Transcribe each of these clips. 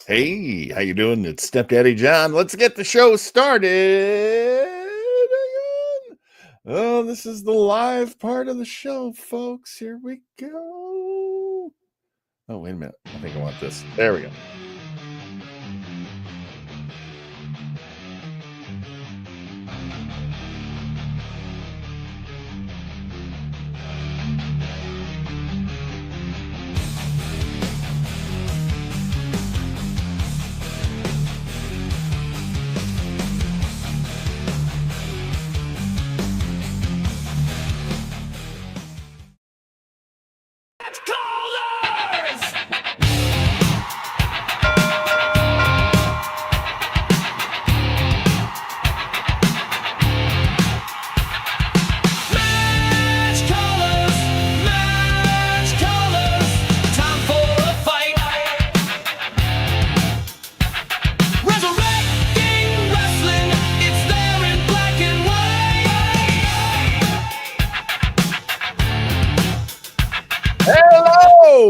Hey, how you doing? It's Stepdaddy John. Let's get the show started. Oh, this is the live part of the show, folks. Here we go. Oh, wait a minute. I think I want this. There we go.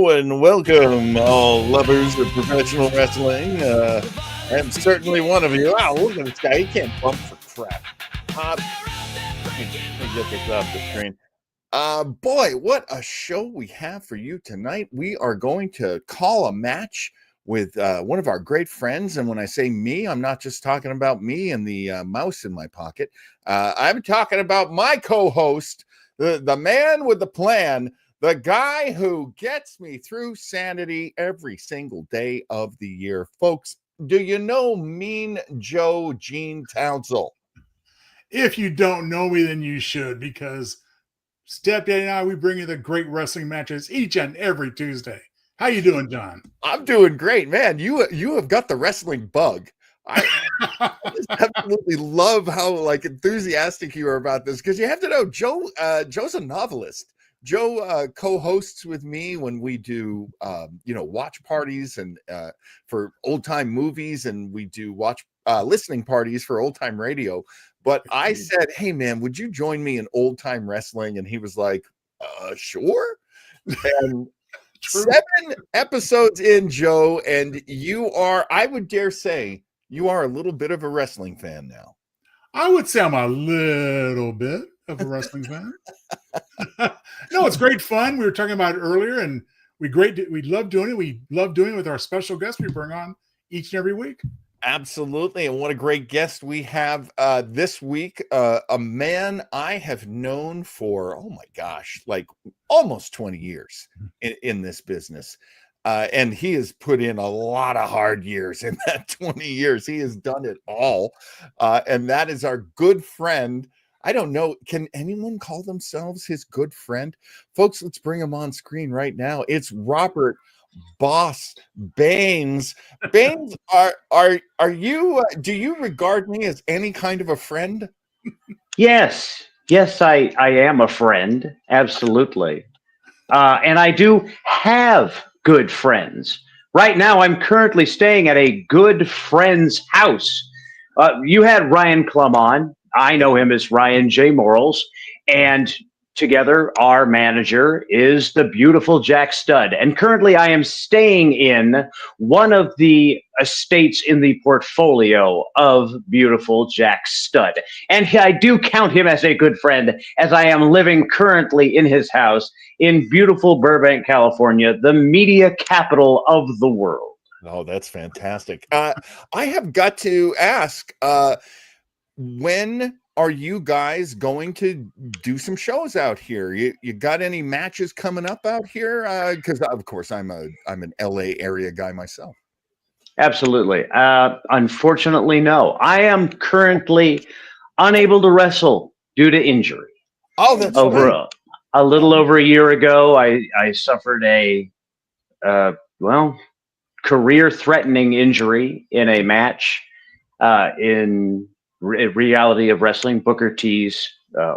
And welcome, all lovers of professional wrestling. I'm certainly one of you. Wow, look at this guy. He can't bump for crap. Let me get this off the screen. Boy, what a show we have for you tonight. We are going to call a match with one of our great friends. And when I say me, I'm not just talking about me and the mouse in my pocket. I'm talking about my co-host, the man with the plan, the guy who gets me through sanity every single day of the year. Folks, do you know Mean Joe Gene Townsel? If you don't know me, then you should, because Stepdaddy and I, we bring you the great wrestling matches each and every Tuesday. How you doing, John? I'm doing great, man. You have got the wrestling bug. I just absolutely love how enthusiastic you are about this, because you have to know Joe's a novelist. Joe co-hosts with me when we do, watch parties and for old time movies, and we do listening parties for old time radio. But I said, "Hey, man, would you join me in old time wrestling?" And he was like, "Sure." And 7 episodes in, Joe, and you are, I would dare say, you are a little bit of a wrestling fan now. I would say I'm a little bit of a wrestling fan. No, it's great fun. We were talking about it earlier, and we love doing it. We love doing it with our special guests we bring on each and every week. Absolutely. And what a great guest we have this week. A man I have known for, oh my gosh, like almost 20 years in this business. And he has put in a lot of hard years in that 20 years. He has done it all. And that is our good friend. I don't know. Can anyone call themselves his good friend? Folks, let's bring him on screen right now. It's Robert BOSS Baines. Baines, are you? Do you regard me as any kind of a friend? Yes, I am a friend, absolutely, and I do have good friends. Right now, I'm currently staying at a good friend's house. You had Ryan Klum on. I know him as Ryan J. Morals, and together, our manager is the beautiful Jack Stud. And currently, I am staying in one of the estates in the portfolio of beautiful Jack Stud. And I do count him as a good friend, as I am living currently in his house in beautiful Burbank, California, the media capital of the world. Oh, that's fantastic. I have got to ask, when are you guys going to do some shows out here? You got any matches coming up out here? Because of course I'm an LA area guy myself. Absolutely. Unfortunately, no. I am currently unable to wrestle due to injury. Oh, that's right. A little over a year ago, I suffered a career-threatening injury in a match in Reality of Wrestling, Booker T's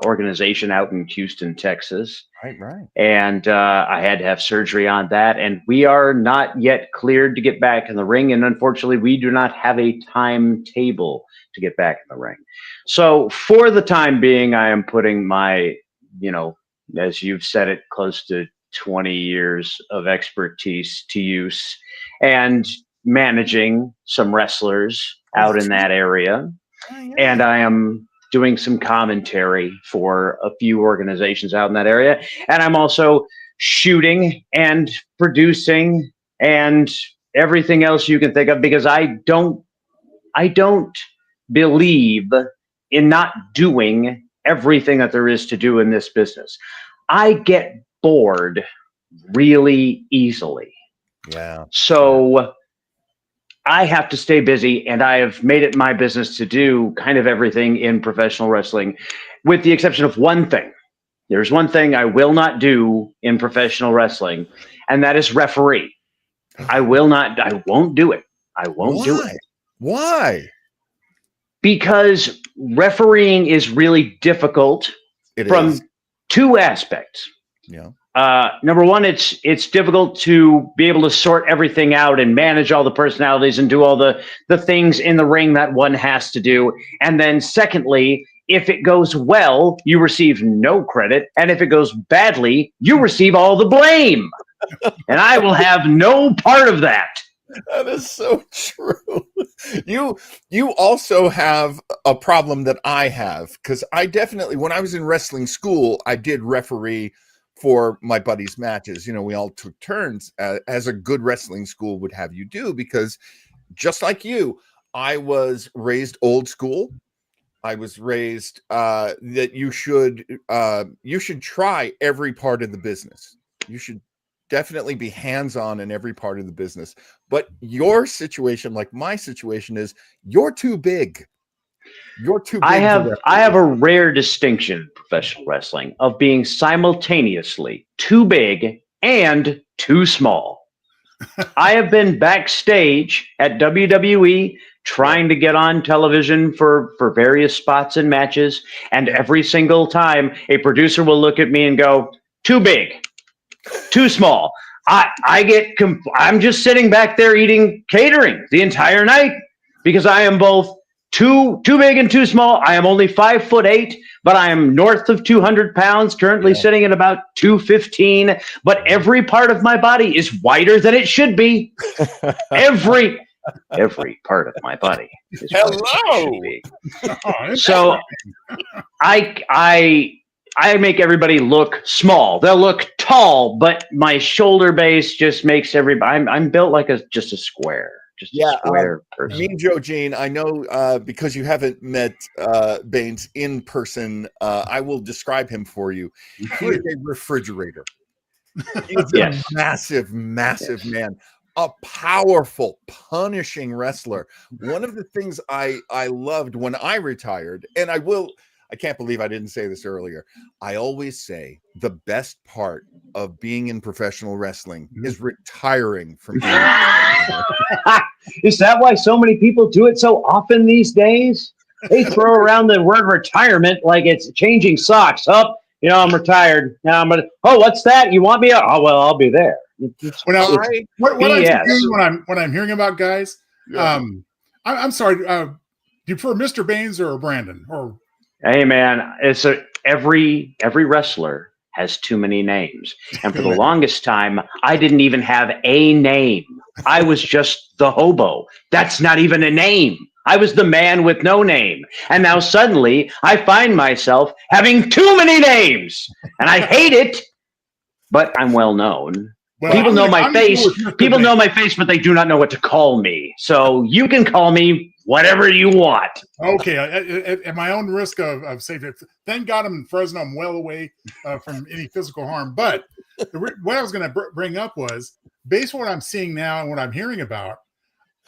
organization out in Houston, Texas. Right. And I had to have surgery on that. And we are not yet cleared to get back in the ring. And unfortunately, we do not have a timetable to get back in the ring. So for the time being, I am putting my, as you've said it, close to 20 years of expertise to use. And managing some wrestlers out in that area, and I am doing some commentary for a few organizations out in that area, and I'm also shooting and producing and everything else you can think of, because I don't believe in not doing everything that there is to do in this business. I get bored really easily. Yeah. So I have to stay busy, and I have made it my business to do kind of everything in professional wrestling, with the exception of one thing. There's one thing I will not do in professional wrestling, and that is referee. I won't do it. I won't do it. Why? Because refereeing is really difficult from two aspects. Yeah. Number one, it's difficult to be able to sort everything out and manage all the personalities and do all the things in the ring that one has to do. And then secondly, if it goes well, you receive no credit. And if it goes badly, you receive all the blame. And I will have no part of that. That is so true. You also have a problem that I have, because I definitely, when I was in wrestling school, I did referee for my buddies' matches. You know, we all took turns, as a good wrestling school would have you do, because just like you, I was raised old school. I was raised that you should try every part of the business. You should definitely be hands-on in every part of the business. But your situation, like my situation, is you're too big. You're too big. I have a rare distinction in professional wrestling of being simultaneously too big and too small. I have been backstage at WWE trying to get on television for various spots and matches, and every single time a producer will look at me and go, too big, too small. I'm just sitting back there eating catering the entire night, because I am both too big and too small. I am only 5'8", but I am north of 200 pounds, currently sitting at about 215. But every part of my body is wider than it should be. Every part of my body is wider than it should be. So I make everybody look small. They'll look tall, but my shoulder base just makes everybody. I'm built like just a square. Just a square person. Mean Joe Gene, I know because you haven't met Baines in person, I will describe him for you. He is a refrigerator. He's a massive man. A powerful, punishing wrestler. One of the things I loved when I retired, and I can't believe I didn't say this earlier. I always say the best part of being in professional wrestling is retiring from being. Is that why so many people do it so often these days? They throw around the word retirement like it's changing socks. Oh, I'm retired. Now I'm gonna. Oh, what's that? You want me? Oh, well, I'll be there. What I'm hearing about, guys. I'm sorry. Do you prefer Mr. Baines or Brandon? Or hey, man, every wrestler has too many names, and for the longest time, I didn't even have a name. I was just the hobo. That's not even a name. I was the man with no name. And now suddenly I find myself having too many names, and I hate it, but I'm well known. Well, people know my face. People know my face, but they do not know what to call me. So you can call me whatever you want. Okay. At my own risk of safety, thank God I'm in Fresno. I'm well away from any physical harm. But what I was going to bring up was, based on what I'm seeing now and what I'm hearing about,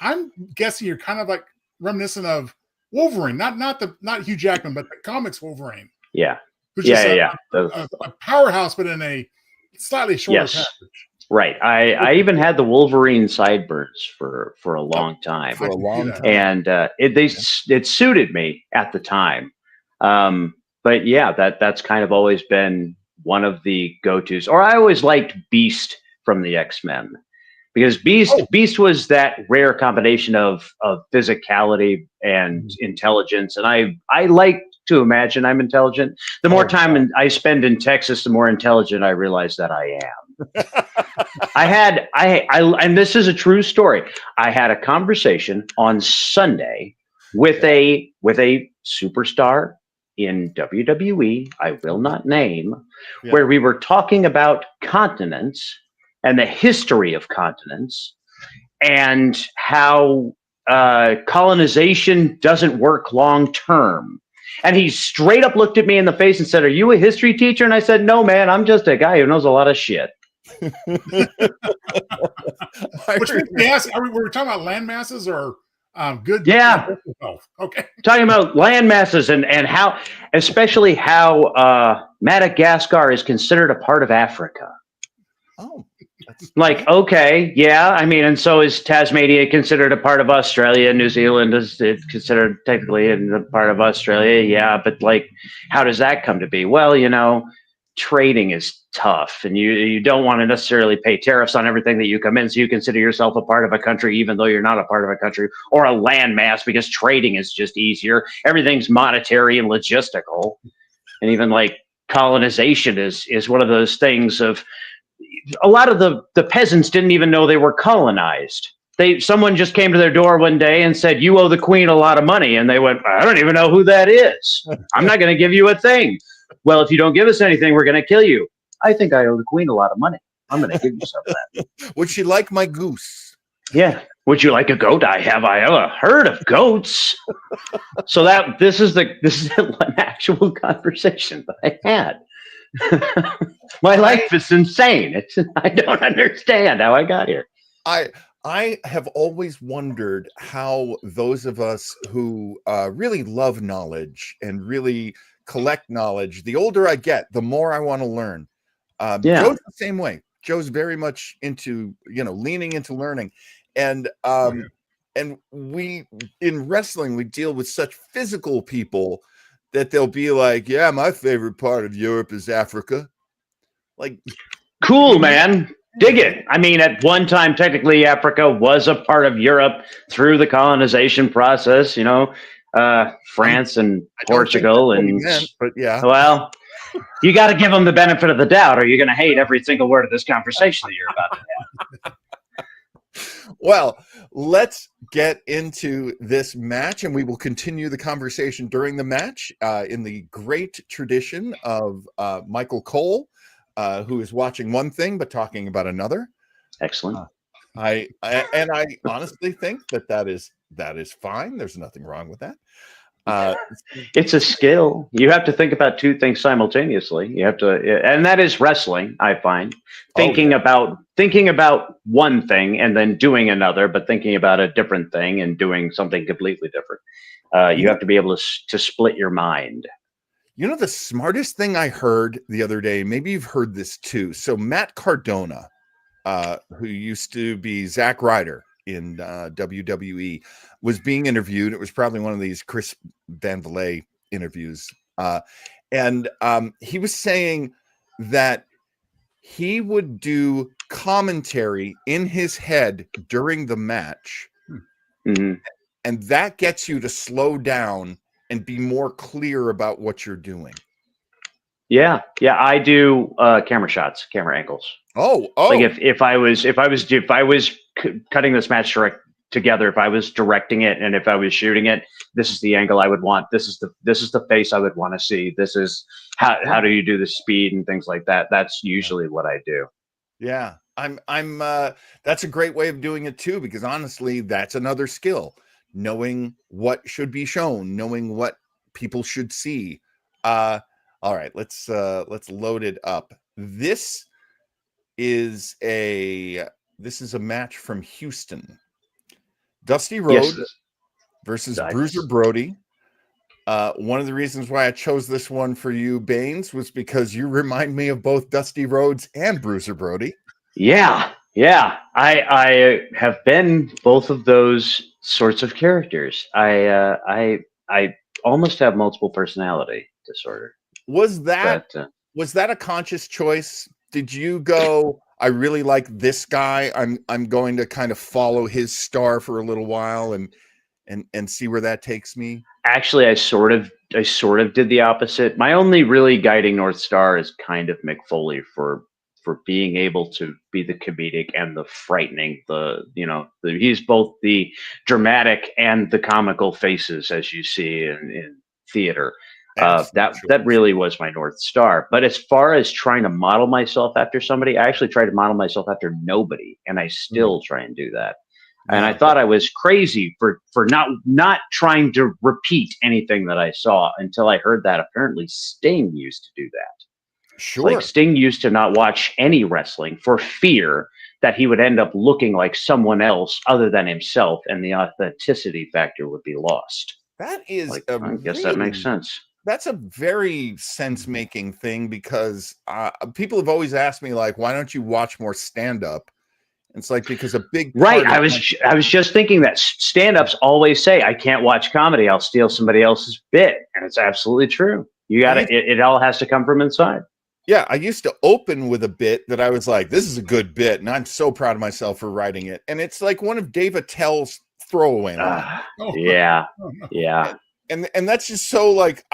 I'm guessing you're kind of like reminiscent of Wolverine, not Hugh Jackman, but the comics Wolverine. Yeah. Who's just a powerhouse, but in a slightly shorter package. Right. I even had the Wolverine sideburns for a long time. For a long time. And it suited me at the time. But yeah, that's kind of always been one of the go-tos. Or I always liked Beast from the X-Men, because Beast was that rare combination of physicality and intelligence. And I liked to imagine I'm intelligent. The more time I spend in Texas, the more intelligent I realize that I am. And this is a true story. I had a conversation on Sunday with a superstar in WWE, I will not name, where we were talking about continents and the history of continents and how colonization doesn't work long term. And he straight up looked at me in the face and said, "Are you a history teacher?" And I said, "No, man, I'm just a guy who knows a lot of shit." Which makes me ask, were we talking about land masses or good? Yeah. Okay. Talking about land masses and how, especially how Madagascar is considered a part of Africa. Oh. Like, okay, yeah. I mean, and so is Tasmania considered a part of Australia? New Zealand is considered technically a part of Australia. Yeah. But like, how does that come to be? Well, trading is tough, and you don't want to necessarily pay tariffs on everything that you come in, so you consider yourself a part of a country even though you're not a part of a country, or a landmass, because trading is just easier. Everything's monetary and logistical. And even like colonization is one of those things of, a lot of the peasants didn't even know they were colonized. Someone just came to their door one day and said, "You owe the queen a lot of money." And they went, "I don't even know who that is. I'm not going to give you a thing." "Well, if you don't give us anything, we're going to kill you." "I think I owe the queen a lot of money. I'm going to give you some of that." Would she like my goose? Yeah. "Would you like a goat?" Have I ever heard of goats? So this is an actual conversation that I had. My life is insane. I don't understand how I got here. I have always wondered how those of us who really love knowledge and really collect knowledge, the older I get, the more I want to learn. Joe's the same way. Joe's very much into, leaning into learning. And and we, in wrestling, we deal with such physical people that they'll be like, "Yeah, my favorite part of Europe is Africa." Like, cool, man. Dig it. I mean, at one time, technically, Africa was a part of Europe through the colonization process, France and Portugal. But yeah. Well, you got to give them the benefit of the doubt, or you're going to hate every single word of this conversation that you're about to have. Well, let's get into this match, and we will continue the conversation during the match in the great tradition of Michael Cole, who is watching one thing but talking about another. Excellent. I honestly think that is fine. There's nothing wrong with that. It's a skill. You have to think about two things simultaneously. You have to, and that is wrestling. I find thinking about one thing and then doing another, but thinking about a different thing and doing something completely different. You have to be able to split your mind. The smartest thing I heard the other day, maybe you've heard this too. So Matt Cardona, who used to be Zack Ryder in WWE, was being interviewed. It was probably one of these Chris Van Vliet interviews. And he was saying that he would do commentary in his head during the match. Mm-hmm. And that gets you to slow down and be more clear about what you're doing. Yeah. I do camera shots, camera angles. Oh. Like if I was cutting this match together, if I was directing it and if I was shooting it, this is the angle I would want. This is the face I would want to see. This is how do you do the speed and things like that. That's usually what I do. Yeah. I'm that's a great way of doing it too, because honestly, that's another skill. Knowing what should be shown, knowing what people should see. All right, let's load it up. This is a match from Houston. Dusty Rhodes versus Bruiser Brody. One of the reasons why I chose this one for you, Baines, was because you remind me of both Dusty Rhodes and Bruiser Brody. Yeah. I have been both of those sorts of characters. I almost have multiple personality disorder. Was that a conscious choice? Did you go, I really like this guy, I'm going to kind of follow his star for a little while and see where that takes me? Actually, I sort of did the opposite. My only really guiding North Star is kind of Mick Foley for being able to be the comedic and the frightening. He's both the dramatic and the comical faces, as you see in theater. That really was my North Star. But as far as trying to model myself after somebody, I actually try to model myself after nobody, and I still try and do that. And I thought I was crazy for not trying to repeat anything that I saw until I heard that apparently Sting used to do that. Sure. Like Sting used to not watch any wrestling for fear that he would end up looking like someone else other than himself, and the authenticity factor would be lost. That is, I guess that makes sense. That's a very sense-making thing, because people have always asked me, like, why don't you watch more stand-up? It's like, because a big right. I was just thinking that stand-ups always say, I can't watch comedy, I'll steal somebody else's bit, and it's absolutely true. You got to. It all has to come from inside. Yeah, I used to open with a bit that I was like, this is a good bit, and I'm so proud of myself for writing it. And it's like one of Dave Attell's throwaway lines. Yeah. And that's just so, like,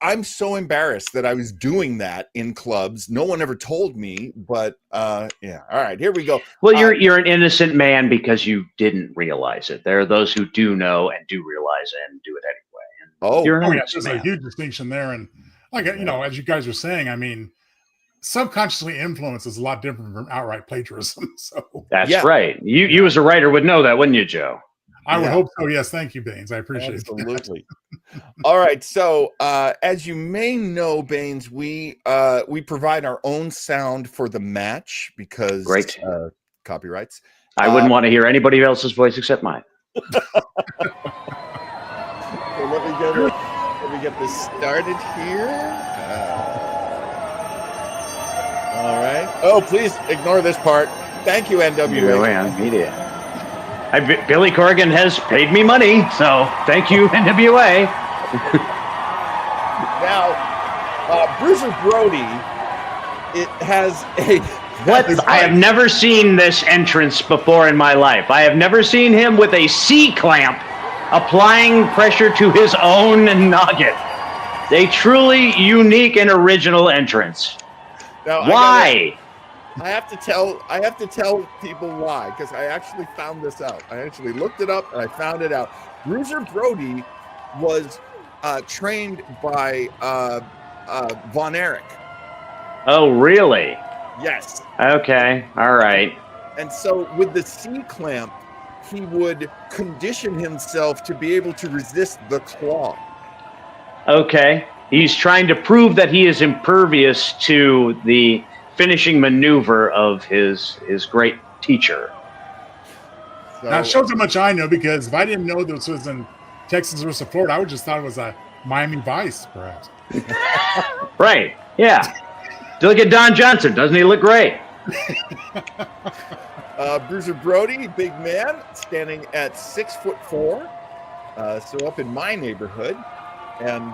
I'm so embarrassed that I was doing that in clubs. No one ever told me, but yeah. All right, here we go. Well, you're an innocent man because you didn't realize it. There are those who do know and do realize it and do it anyway. And you're an there's a huge distinction there. And like, as you guys are saying, I mean, subconsciously influence is a lot different from outright plagiarism. So that's right. You as a writer would know that, wouldn't you, Joe? I would hope so. Yes. Thank you, Baines. I appreciate it. Absolutely. All right. So as you may know, Baines, we provide our own sound for the match because copyrights. I wouldn't want to hear anybody else's voice except mine. So let me get this started here. All right. Oh, please ignore this part. Thank you, NWA. Media. Billy Corgan has paid me money, so thank you, NWA. Now, Bruiser Brody, it has a... I have never seen this entrance before in my life. I have never seen him with a C-clamp applying pressure to his own noggin. A truly unique and original entrance. Now, why? I have to tell people why, because I actually found this out. I actually looked it up and I found it out. Bruiser Brody was trained by Von Erich. Oh, really? Yes. Okay. All right. And so with the C-clamp, he would condition himself to be able to resist the claw. Okay. He's trying to prove that he is impervious to the finishing maneuver of his great teacher. So, now it shows how much I know, because if I didn't know this was in Texas versus Florida, I would just thought it was a Miami Vice, perhaps. Right. Yeah. Look at Don Johnson. Doesn't he look great? Bruiser Brody, big man, standing at 6'4", so up in my neighborhood. And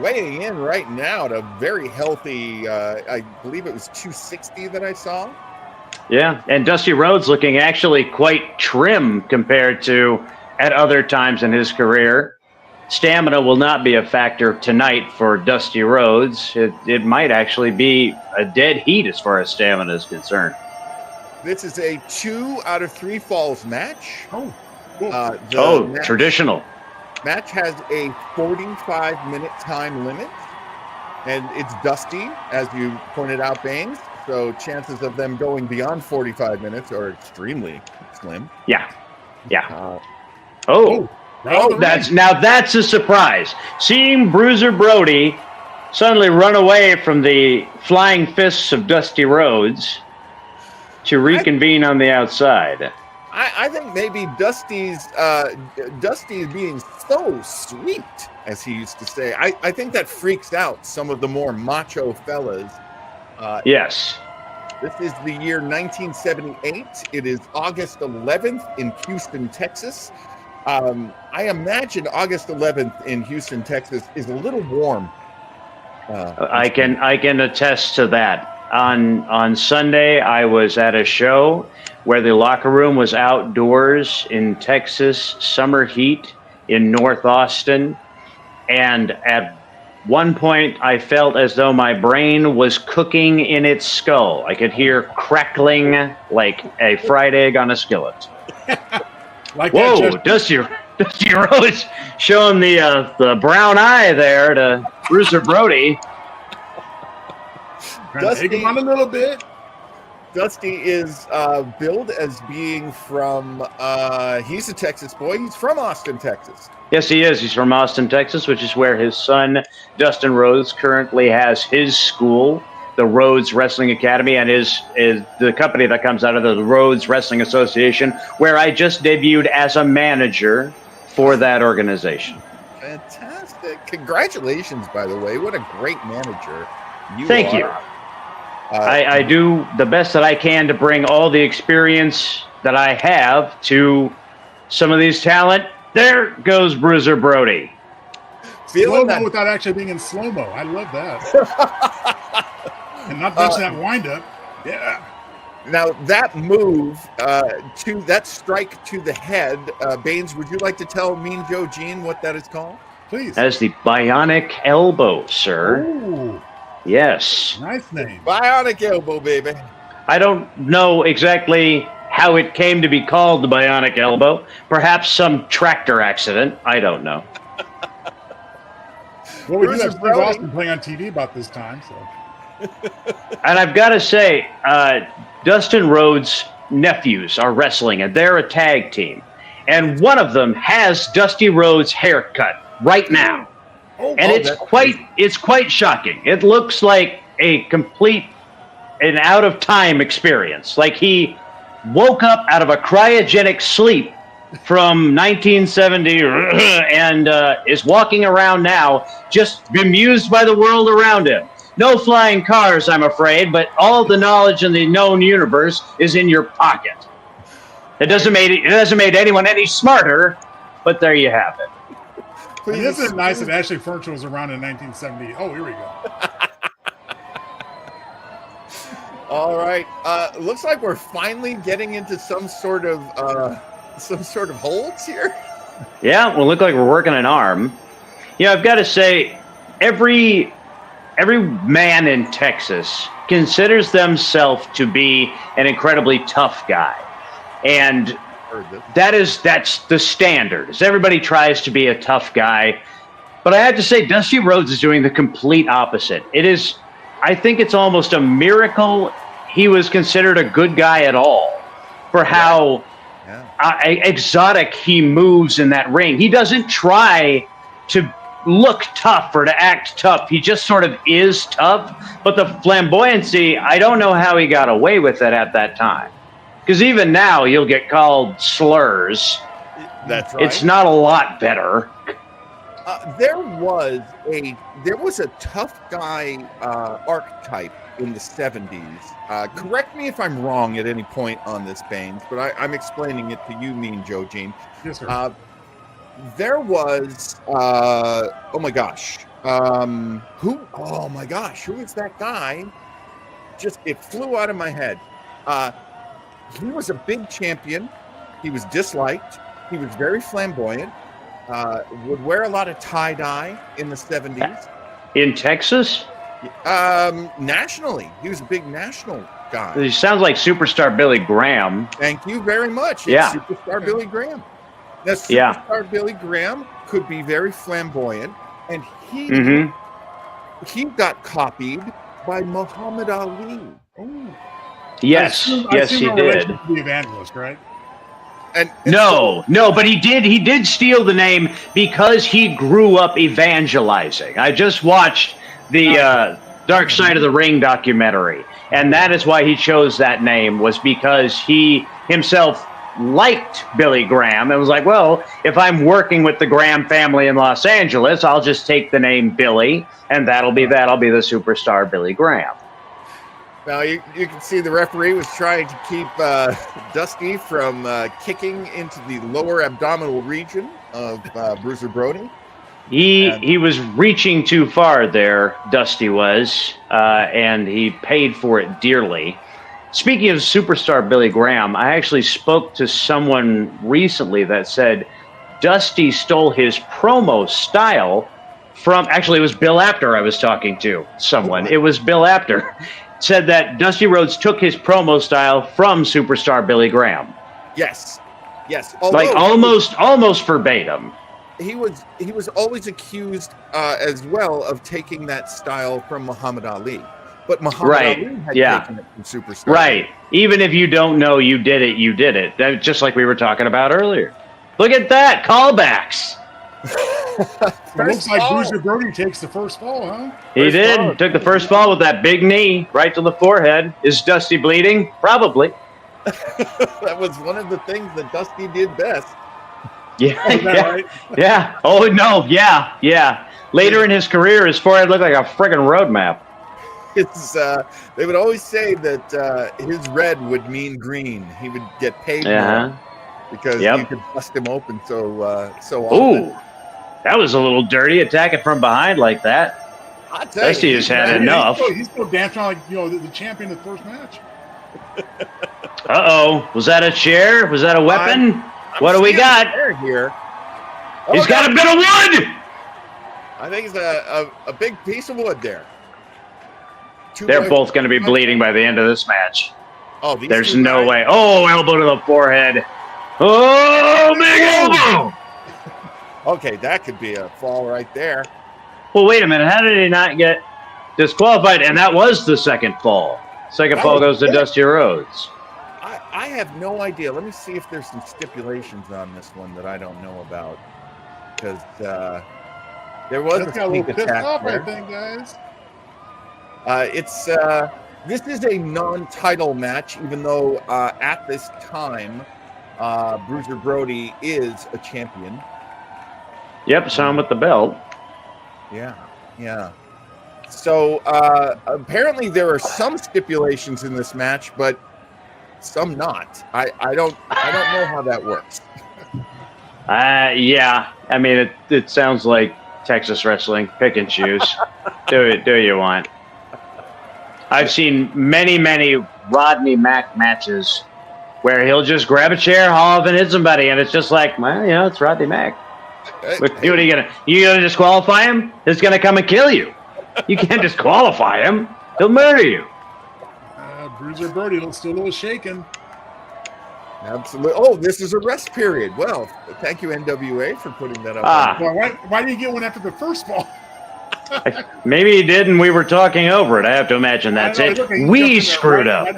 weighing in right now at a very healthy, I believe it was 260 that I saw. Yeah, and Dusty Rhodes looking actually quite trim compared to at other times in his career. Stamina will not be a factor tonight for Dusty Rhodes. It might actually be a dead heat as far as stamina is concerned. This is a 2 out of 3 falls match. Traditional. Match has a 45-minute time limit, and it's Dusty, as you pointed out, Baines. So chances of them going beyond 45 minutes are extremely slim. Yeah. That's a surprise. Seeing Bruiser Brody suddenly run away from the flying fists of Dusty Rhodes to reconvene on the outside. I think maybe Dusty being so sweet, as he used to say. I think that freaks out some of the more macho fellas. Yes. This is the year 1978. It is August 11th in Houston, Texas. I imagine August 11th in Houston, Texas is a little warm. I can attest to that. On Sunday, I was at a show where the locker room was outdoors in Texas summer heat in North Austin. And at one point, I felt as though my brain was cooking in its skull. I could hear crackling like a fried egg on a skillet. Like Whoa, Dusty Rhodes showing the brown eye there to Bruiser Brody. Trying to egg him on a little bit. Dusty is billed as being from, he's a Texas boy. He's from Austin, Texas. Yes, he is. He's from Austin, Texas, which is where his son, Dustin Rhodes, currently has his school, the Rhodes Wrestling Academy, and is the company that comes out of the Rhodes Wrestling Association, where I just debuted as a manager for that organization. Fantastic. Congratulations, by the way. What a great manager you Thank are. you. I do the best that I can to bring all the experience that I have to some of these talent. There goes Bruiser Brody. Slow-mo without actually being in slow-mo. I love that. And not mention that wind-up. Yeah. Now, that move, to that strike to the head, Baines, would you like to tell Mean Joe Jean what that is called? Please. That is the bionic elbow, sir. Ooh, Yes. nice name. Bionic elbow, baby. I don't know exactly how it came to be called the bionic elbow. Perhaps some tractor accident. I don't know. Well, we do Bruiser have Steve Brody. Austin playing on TV about this time, so. And I've got to say, Dustin Rhodes' nephews are wrestling, and they're a tag team. And one of them has Dusty Rhodes' haircut right now. And it's quite shocking. It looks like an out of time experience. Like he woke up out of a cryogenic sleep from 1970 and is walking around now, just bemused by the world around him. No flying cars, I'm afraid, but all the knowledge in the known universe is in your pocket. It doesn't make anyone any smarter, but there you have it. And isn't it nice that Ashley Furniture was around in 1970? Oh, here we go. All right. Looks like we're finally getting into some sort of holds here. Yeah, well, look like we're working an arm. I've got to say, every man in Texas considers themselves to be an incredibly tough guy, and that's the standard. Everybody tries to be a tough guy, but I have to say, Dusty Rhodes is doing the complete opposite. I think it's almost a miracle he was considered a good guy at all, for how exotic he moves in that ring. He doesn't try to look tough or to act tough. He just sort of is tough. But the flamboyancy, I don't know how he got away with it at that time. Because even now, you'll get called slurs. That's right. It's not a lot better. There was a tough guy archetype in the 70s. Correct me if I'm wrong at any point on this, Baines, but I'm explaining it to you, Mean Joe Jean. Yes, sir. There was, oh my gosh, who is that guy? It flew out of my head. He was a big champion. He was disliked. He was very flamboyant. Would wear a lot of tie-dye in the 70s. In Texas? Nationally. He was a big national guy. He sounds like superstar Billy Graham. Thank you very much. Yeah. It's superstar Billy Graham. Now, superstar Billy Graham could be very flamboyant, and he got copied by Muhammad Ali. Oh. Yes, he did. The evangelist, right? And no, but he did steal the name because he grew up evangelizing. I just watched the Dark Side of the Ring documentary, and that is why he chose that name, was because he himself liked Billy Graham and was like, well, if I'm working with the Graham family in Los Angeles, I'll just take the name Billy, and that'll be the superstar Billy Graham. Now, you can see the referee was trying to keep Dusty from kicking into the lower abdominal region of Bruiser Brody. He was reaching too far there, Dusty was, and he paid for it dearly. Speaking of superstar Billy Graham, I actually spoke to someone recently that said Dusty stole his promo style from, actually, it was Bill Apter I was talking to someone. It was Bill Apter. Said that Dusty Rhodes took his promo style from superstar Billy Graham. Yes. Like almost verbatim. He was always accused as well of taking that style from Muhammad Ali. But Muhammad Ali had taken it from superstar. Right. Even if you don't know you did it, you did it. That's just like we were talking about earlier. Look at that. Callbacks. It looks like Bruiser Brody takes the first fall, huh? He did. Took the first fall with that big knee right to the forehead. Is Dusty bleeding? Probably. That was one of the things that Dusty did best. Yeah. Right? Yeah. Oh, no. Yeah. Later in his career, his forehead looked like a friggin' road map. It's they would always say that his red would mean green. He would get paid more because you could bust him open so often. Ooh, that was a little dirty, attacking from behind like that. Dusty has had enough. He's still dancing like the champion of the first match. Uh-oh. Was that a chair? Was that a weapon? What do we got? Here. He's got a bit of wood! I think it's a big piece of wood there. They're both going to be bleeding by the end of this match. Oh, there's no way. Oh, elbow to the forehead. Oh, big elbow! Okay, that could be a fall right there. Well, wait a minute. How did he not get disqualified? And that was the second fall. Second fall goes to Dusty Rhodes. I have no idea. Let me see if there's some stipulations on this one that I don't know about. Because there was a sneak attack off, there. I think, guys. This is a non-title match, even though at this time Bruiser Brody is a champion. Yep, so I'm with the belt. Yeah. So apparently there are some stipulations in this match, but some not. I don't know how that works. Yeah. I mean, it sounds like Texas wrestling. Pick and choose. Do you want? I've seen many Rodney Mack matches where he'll just grab a chair, haul off, and hit somebody, and it's just like, well, it's Rodney Mack. What are you gonna disqualify him? He's gonna come and kill you. You can't disqualify him. He'll murder you. Bruiser Brody looks a little shaken. Absolutely. Oh, this is a rest period. Well, thank you, NWA, for putting that up. Well, why didn't you get one after the first fall? Maybe he did, and we were talking over it. I have to imagine that's it. We screwed up.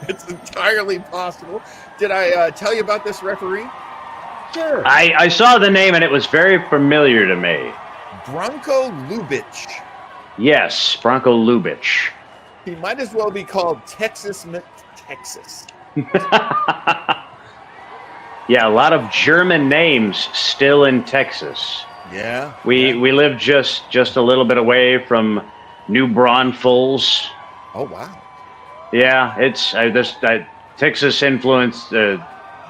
It's entirely possible. Did I tell you about this referee? Sure. I saw the name, and it was very familiar to me. Bronco Lubitsch. Yes, Bronco Lubitsch. He might as well be called Texas. Yeah, a lot of German names still in Texas. Yeah. We live just a little bit away from New Braunfels. Oh, wow. Yeah, it's Texas influence,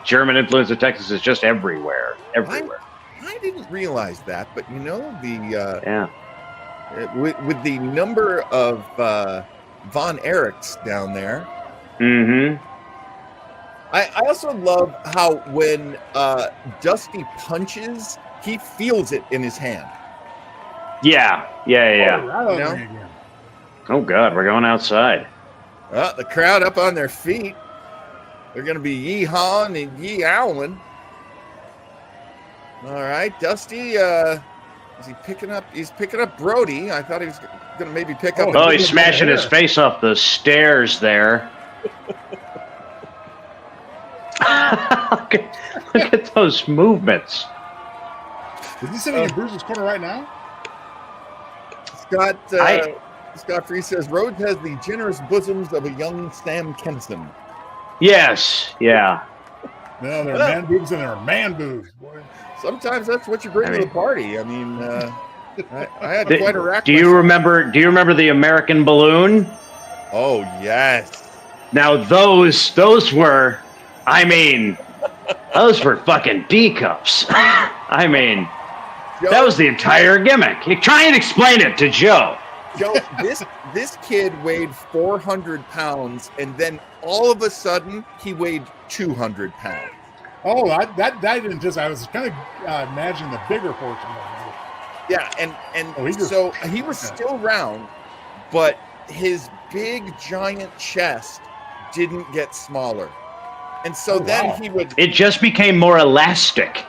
German influence of Texas is just everywhere. I didn't realize that, but with the number of Von Erichs down there. Mm-hmm. I also love how when Dusty punches, he feels it in his hand. Yeah. Oh, God, we're going outside. The crowd up on their feet. They're going to be yee-hawing and yee-owling. All right, Dusty, is he picking up? He's picking up Brody. I thought he was going to maybe pick up. Oh, he's smashing his face off the stairs there. Look at those movements. Is he sitting in Bruiser's corner right now? Scott Free says Rhodes has the generous bosoms of a young Sam Kenson. Yes, yeah. No, there are man boobs and there are man boobs, boy. Sometimes that's what you bring to the party. I mean, I had quite a rack. Do you remember the American balloon? Oh yes. Now those were, I mean, those were fucking D cups. I mean, Joe, that was the entire gimmick. Try and explain it to Joe. Joe, this kid weighed 400 pounds, and then all of a sudden he weighed 200 pounds. Oh, that didn't just. I was kind of imagining the bigger portion of it. Yeah, and so he was still round, but his big giant chest didn't get smaller, and so he would. It just became more elastic.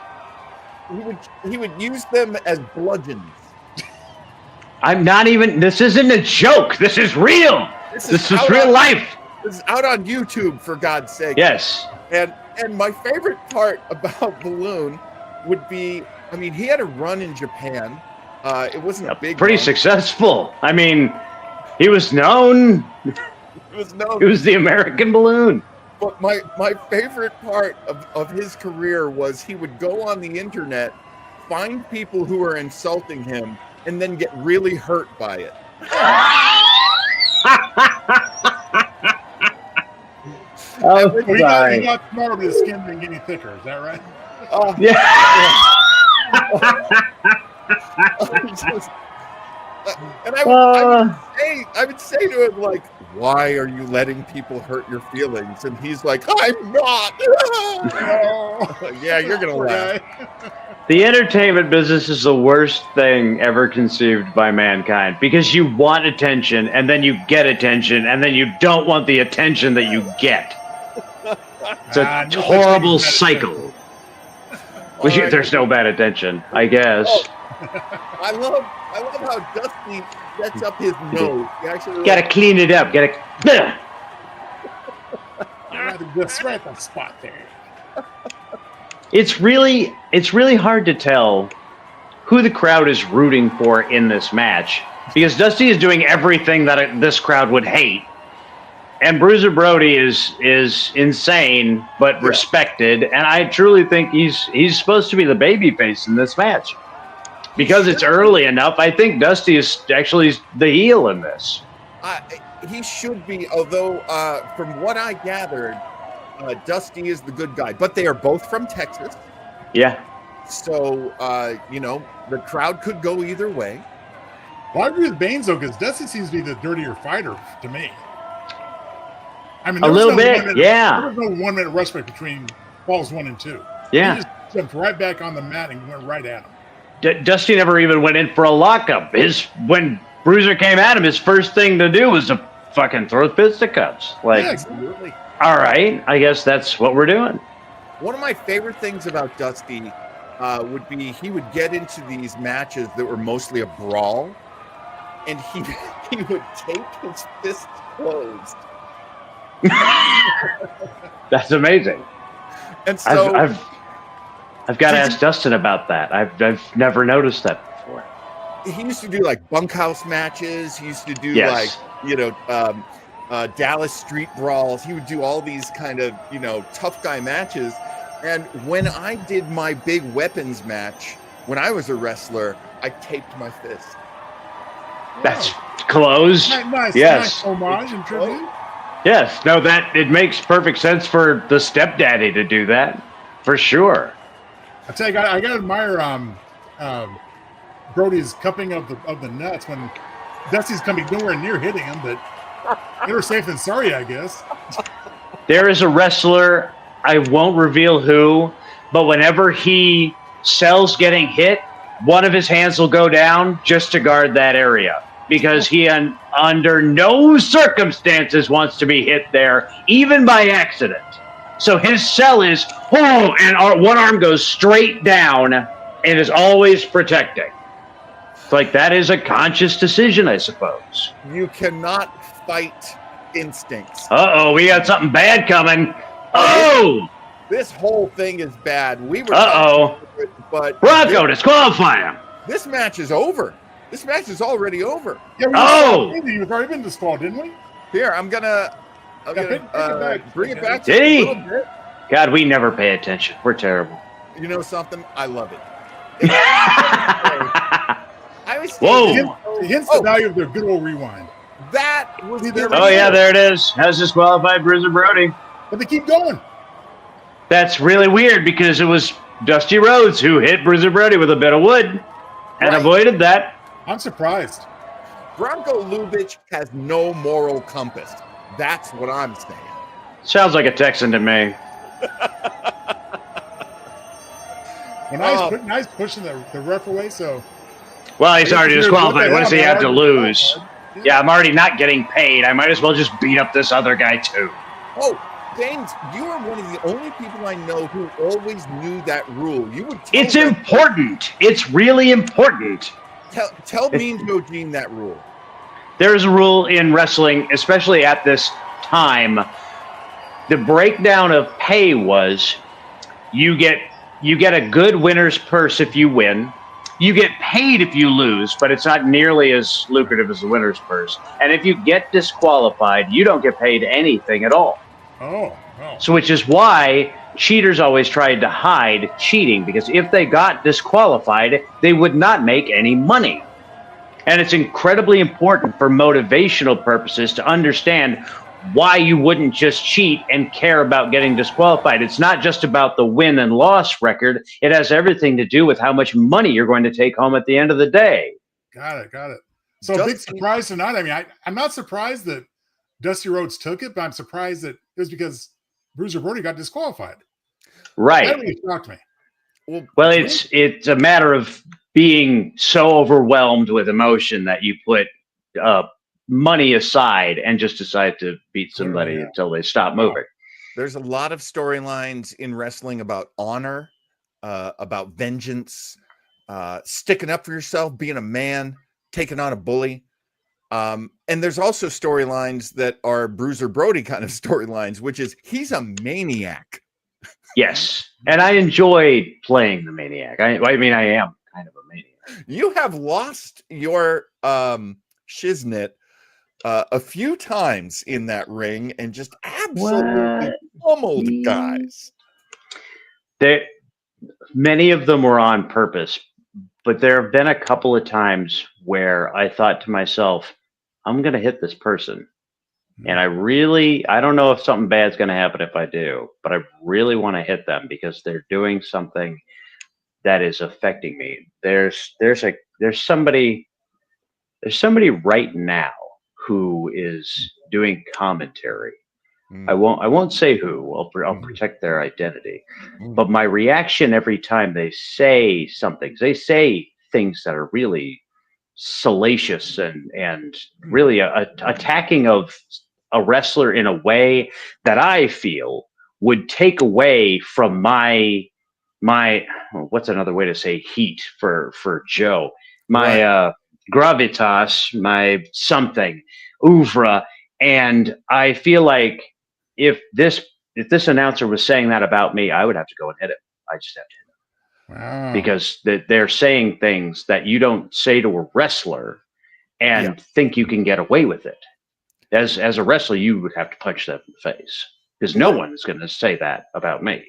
He would use them as bludgeons. I'm not even. This isn't a joke. This is real. This is real life. This is out on YouTube, for God's sake. Yes. And my favorite part about Balloon would be, I mean, he had a run in Japan. It wasn't a big pretty run. Successful. I mean, he was known. He was known. He was the American Balloon. But my favorite part of his career was he would go on the internet, find people who were insulting him, and then get really hurt by it. Oh, he got smarter, but his skin didn't get any thicker. Is that right? Yeah. And I would say to him, like, why are you letting people hurt your feelings? And he's like, I'm not. Yeah, you're gonna laugh. The entertainment business is the worst thing ever conceived by mankind, because you want attention and then you get attention and then you don't want the attention that you get. It's a horrible cycle. There's no bad attention, I guess. I love how Dusty sets up his nose. Gotta clean it up. Just right on spot there. It's really hard to tell who the crowd is rooting for in this match, because Dusty is doing everything that this crowd would hate, and Bruiser Brody is insane but respected, and I truly think he's supposed to be the babyface in this match. Because it's early enough, I think Dusty is actually the heel in this. He should be, although from what I gathered, Dusty is the good guy. But they are both from Texas. Yeah. So, the crowd could go either way. Well, I agree with Baines, though, because Dusty seems to be the dirtier fighter to me. I mean, a little bit, yeah. There was no 1 minute respite between balls 1 and 2. Yeah. He just jumped right back on the mat and went right at him. Dusty never even went in for a lockup. When Bruiser came at him, his first thing to do was to fucking throw fisticuffs. Like, yeah, absolutely. All right, I guess that's what we're doing. One of my favorite things about Dusty would be he would get into these matches that were mostly a brawl, and he would tape his fists closed. That's amazing. And so I've got to ask Dustin about that. I've never noticed that before. He used to do like bunkhouse matches. He used to do Dallas street brawls. He would do all these kind of, tough guy matches. And when I did my big weapons match, when I was a wrestler, I taped my fist. That's closed. Nice, yes. Nice homage and tribute. Yes. No, it makes perfect sense for the Stepdaddy to do that, for sure. I tell you, I got to admire Brody's cupping of the nuts when Dusty's coming nowhere near hitting him, but better safe than sorry, I guess. There is a wrestler, I won't reveal who, but whenever he sells getting hit, one of his hands will go down just to guard that area, because he under no circumstances wants to be hit there, even by accident. So his sell is, and one arm goes straight down and is always protecting. It's like, that is a conscious decision, I suppose. You cannot fight instincts. Uh-oh, we got something bad coming. Oh! This whole thing is bad. We were but Bronco, disqualify him. This match is over. This match is already over. Yeah, we've already been disqualified, didn't we? Here, I'm gonna bring it back to Did he? a little bit. God, we never pay attention. We're terrible. You know something? I love it. Whoa! Hence the value of their good old rewind. That was yeah, there it is. Has disqualified Bruiser Brody. But they keep going. That's really weird, because it was Dusty Rhodes who hit Bruiser Brody with a bit of wood and avoided that. I'm surprised. Bronco Lubitsch has no moral compass. That's what I'm saying. Sounds like a Texan to me. Nice pushing the ref away. So, well, he's already disqualified. What does he have to lose? Yeah, I'm already not getting paid. I might as well just beat up this other guy too. Oh, Baines, you are one of the only people I know who always knew that rule. You would. It's important. It's really important. Tell Mean Joe Gene that rule. There is a rule in wrestling, especially at this time. The breakdown of pay was you get a good winner's purse if you win. You get paid if you lose, but it's not nearly as lucrative as the winner's purse. And if you get disqualified, you don't get paid anything at all. Oh, wow. So which is why cheaters always tried to hide cheating, because if they got disqualified, they would not make any money. And it's incredibly important for motivational purposes to understand why you wouldn't just cheat and care about getting disqualified. It's not just about the win and loss record. It has everything to do with how much money you're going to take home at the end of the day. Got it. So a big surprise tonight. I mean, I'm not surprised that Dusty Rhodes took it, but I'm surprised that it was because Bruiser Brody got disqualified. Right. That really shocked me. Well, it's a matter of being so overwhelmed with emotion that you put money aside and just decide to beat somebody until they stop moving. There's a lot of storylines in wrestling about honor, about vengeance, sticking up for yourself, being a man, taking on a bully. And there's also storylines that are Bruiser Brody kind of storylines, which is he's a maniac. Yes. And I enjoy playing the maniac. I mean, I am kind of a maniac. You have lost your shiznit a few times in that ring and just absolutely pummeled guys. Many of them were on purpose, but there have been a couple of times where I thought to myself, I'm going to hit this person. And I don't know if something bad's going to happen if I do, but I really want to hit them because they're doing something that is affecting me. There's somebody right now who is doing commentary. I won't say who. I'll protect their identity. But my reaction every time they say something, they say things that are really salacious and really attacking of a wrestler in a way that I feel would take away from my what's another way to say heat for Joe, my gravitas, my something oeuvre. And I feel like if this announcer was saying that about me, I would have to go and hit him. I just have to hit him. Wow. Because they're saying things that you don't say to a wrestler and think you can get away with it. As a wrestler, you would have to punch them in the face because no one is going to say that about me.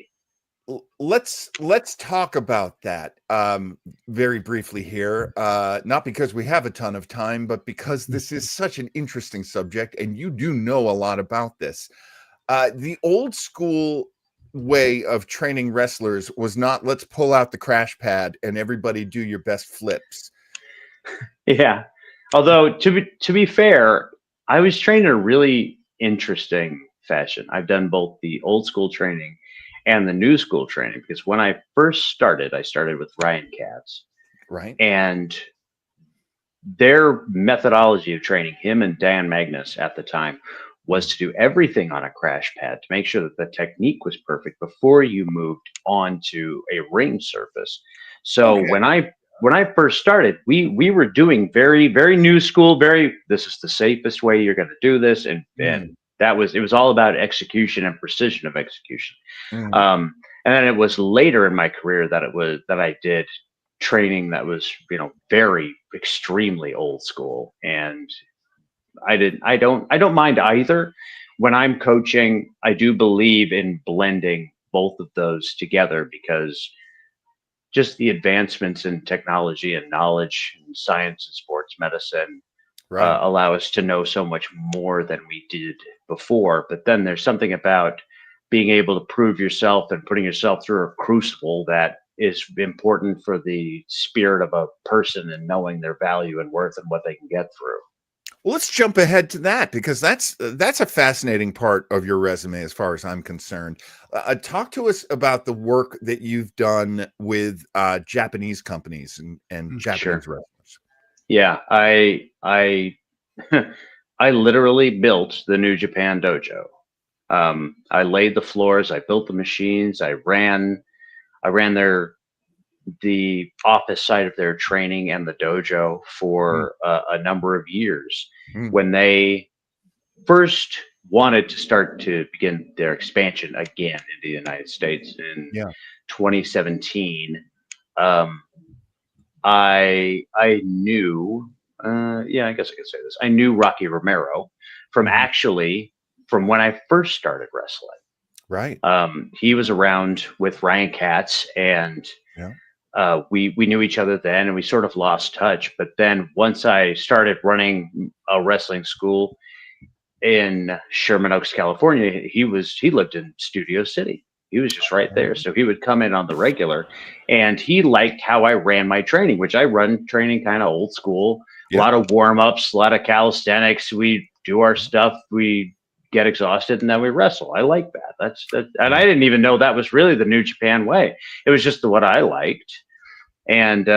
Let's talk about that very briefly here. Not because we have a ton of time, but because this is such an interesting subject, and you do know a lot about this. The old school way of training wrestlers was not let's pull out the crash pad and everybody do your best flips. Yeah. Although to be fair, I was trained in a really interesting fashion. I've done both the old school training and the new school training because when I first started, I started with Ryan Katz. Right. And their methodology of training, him and Dan Magnus at the time, was to do everything on a crash pad to make sure that the technique was perfect before you moved onto a ring surface. So when I first started, we were doing very, very new school, this is the safest way you're going to do this. And it was all about execution and precision of execution. And then it was later in my career that I did training that was, very extremely old school. And I don't mind either. When I'm coaching, I do believe in blending both of those together because just the advancements in technology and knowledge and science and sports medicine allow us to know so much more than we did before. But then there's something about being able to prove yourself and putting yourself through a crucible that is important for the spirit of a person and knowing their value and worth and what they can get through. Well, let's jump ahead to that because that's a fascinating part of your resume as far as I'm concerned. Talk to us about the work that you've done with Japanese companies and Japanese Sure. wrestlers. Yeah, I I literally built the New Japan dojo. I laid the floors, I built the machines, I ran the office side of their training and the dojo Mm, for a number of years. mm, When they first wanted to start to begin their expansion again into the United States in yeah. 2017, um, I knew, yeah, I guess I could say this. I knew Rocky Romero from Mhm. actually from when I first started wrestling. Right. He was around with Ryan Katz, and Yeah. we knew each other then, and we sort of lost touch. But then once I started running a wrestling school in Sherman Oaks, California, he lived in Studio City. He was just right there, so he would come in on the regular, and he liked how I ran my training, which I run training kind of old school. A Yeah. lot of warm ups, a lot of calisthenics. We do our stuff. We get exhausted and then we wrestle. I like that. And I didn't even know that was really the New Japan way. It was just what I liked. And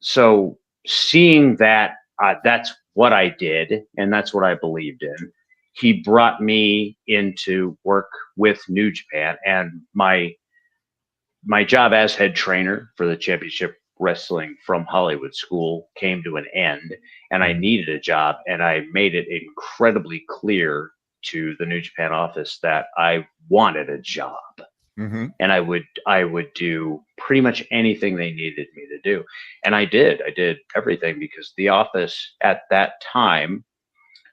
so seeing that, that's what I did and that's what I believed in. He brought me into work with New Japan, and my job as head trainer for the Championship Wrestling from Hollywood School came to an end, and I Mhm. needed a job, and I made it incredibly clear to the New Japan office that I wanted a job, Mhm. and I would do pretty much anything they needed me to do. And I did everything because the office at that time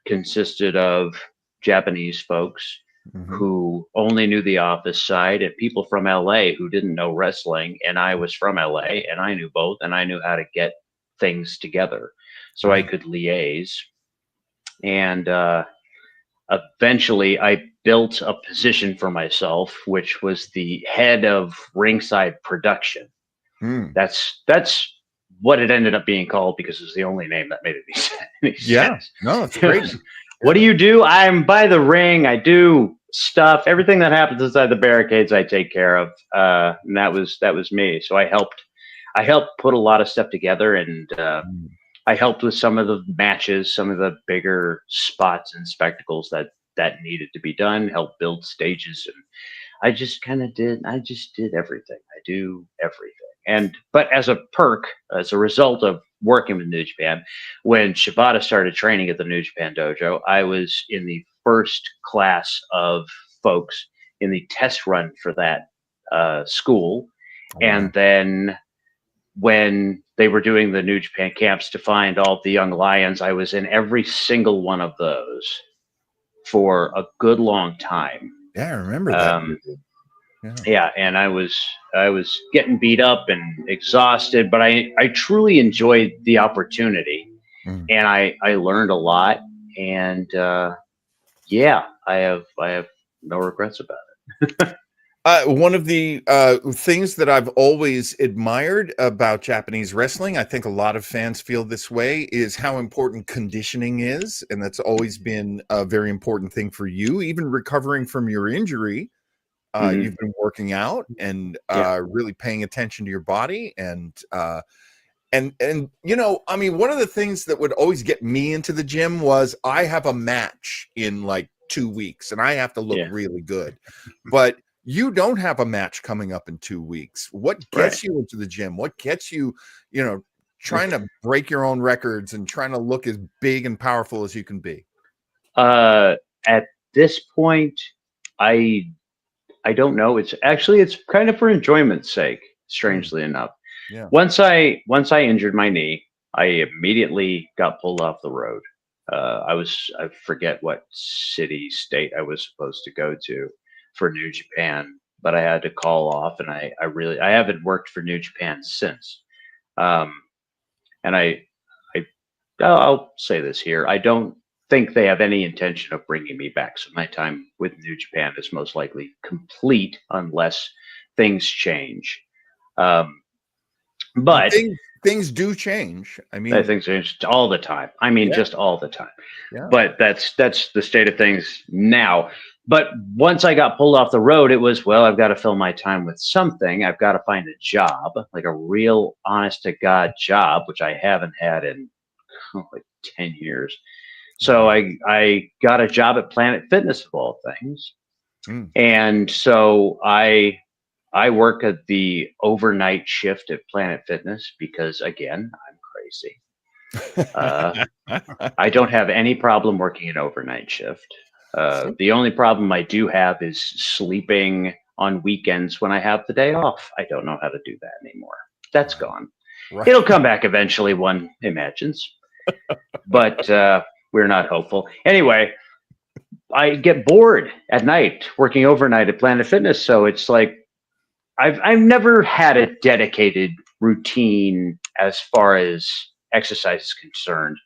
consisted of Japanese folks Mhm. who only knew the office side and people from LA who didn't know wrestling. And I was from LA and I knew both and I knew how to get things together. So I Yeah. could liaise. And eventually I built a position for myself, which was the head of ringside production. Mm. That's what it ended up being called because it's the only name that made any Yeah. sense. No, it's It great. was, what do Yeah. you do? I'm by the ring. I do stuff. Everything that happens inside the barricades, I take care of. And that was me. So I helped put a lot of stuff together, and Mm. I helped with some of the matches, some of the bigger spots and spectacles that needed to be done. Helped build stages, and I just did everything. I do everything. But as a perk, as a result of working with New Japan, when Shibata started training at the New Japan dojo, I was in the first class of folks in the test run for that school. Oh, And wow. then when they were doing the New Japan camps to find all the young lions, I was in every single one of those for a good long time. Yeah, I remember that. Um, Yeah. yeah, and I was getting beat up and exhausted, but I truly enjoyed the opportunity, Mm. and I learned a lot, and yeah, I have no regrets about it. One of the things that I've always admired about Japanese wrestling, I think a lot of fans feel this way, is how important conditioning is. And that's always been a very important thing for you. Even recovering from your injury, Hmm. you've been working out and Yeah, really paying attention to your body. And you know, I mean, one of the things that would always get me into the gym was I have a match in like 2 weeks and I have to look yeah, really good. But you don't have a match coming up in 2 weeks. What right. gets you into the gym? What gets you, you know, trying to break your own records and trying to look as big and powerful as you can be? Uh, at this point, I I don't know. It's kind of for enjoyment's sake, Mm, strangely enough. yeah. Once I injured my knee, I immediately got pulled off the road. I forget what city, state I was supposed to go to for New Japan, but I had to call off, and I haven't worked for New Japan since. Um, and I I'll say this here: I don't think they have any intention of bringing me back. So my time with New Japan is most likely complete unless things change. Um, And but things do change. I mean, I think change all the time. I mean, Yeah. just all the time. Yeah. But that's the state of things now. But once I got pulled off the road, it was, well, I've got to fill my time with something. I've got to find a job, like a real honest to God job, which I haven't had in like 10 years. So I got a job at Planet Fitness of all things. And so I work at the overnight shift at Planet Fitness because, again, I'm crazy. I don't have any problem working an overnight shift. The only problem I do have is sleeping on weekends when I have the day off. I don't know how to do that anymore. That's gone. Right. It'll come back eventually, one imagines. But we're not hopeful. Anyway, I get bored at night working overnight at Planet Fitness. So it's like I've never had a dedicated routine as far as exercise is concerned.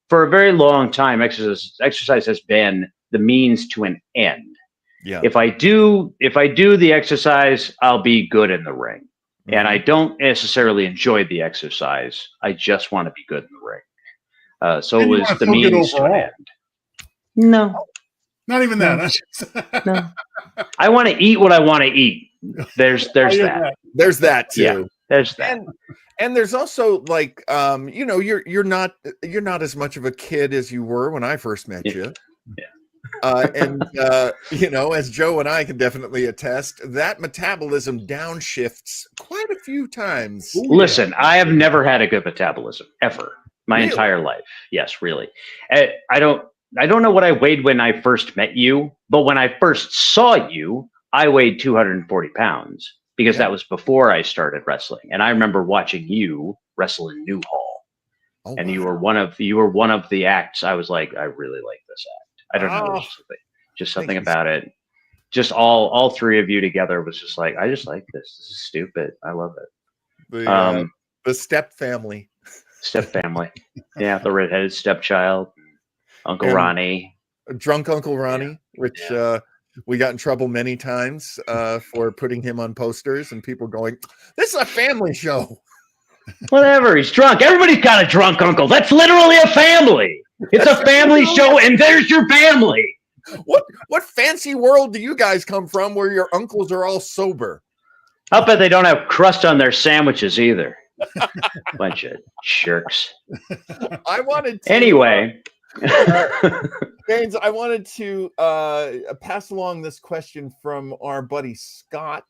For a very long time, exercise has been the means to an end. Yeah. If I do the exercise, I'll be good in the ring. And I don't necessarily enjoy the exercise. I just want to be good in the ring. So it was the means to an end. No. Not even that. No. I want to eat what I want to eat. There's that. There's that too. Yeah, there's that. And there's also like you're not as much of a kid as you were when I first met you. Yeah. As Joe and I can definitely attest, that metabolism downshifts quite a few times. Listen, I have never had a good metabolism ever. My entire life. Yes, really. I don't know what I weighed when I first met you, but when I first saw you, I weighed 240 pounds because that was before I started wrestling. And I remember watching you wrestle in Newhall. And you were one of the acts. I was like, I really like this act. I don't know, just something about it. Just all three of you together was just like, I just like this. This is stupid. I love it. The Step family. Step family. Yeah, the redheaded stepchild. Uncle Ronnie. Drunk Uncle Ronnie, which we got in trouble many times for putting him on posters and people going, this is a family show. Whatever, he's drunk. Everybody's got a drunk uncle. That's literally a family. It's a family show, and there's your family. What fancy world do you guys come from where your uncles are all sober? I'll bet they don't have crust on their sandwiches either. Bunch of jerks. I wanted to, anyway. Baines, I wanted to pass along this question from our buddy Scott.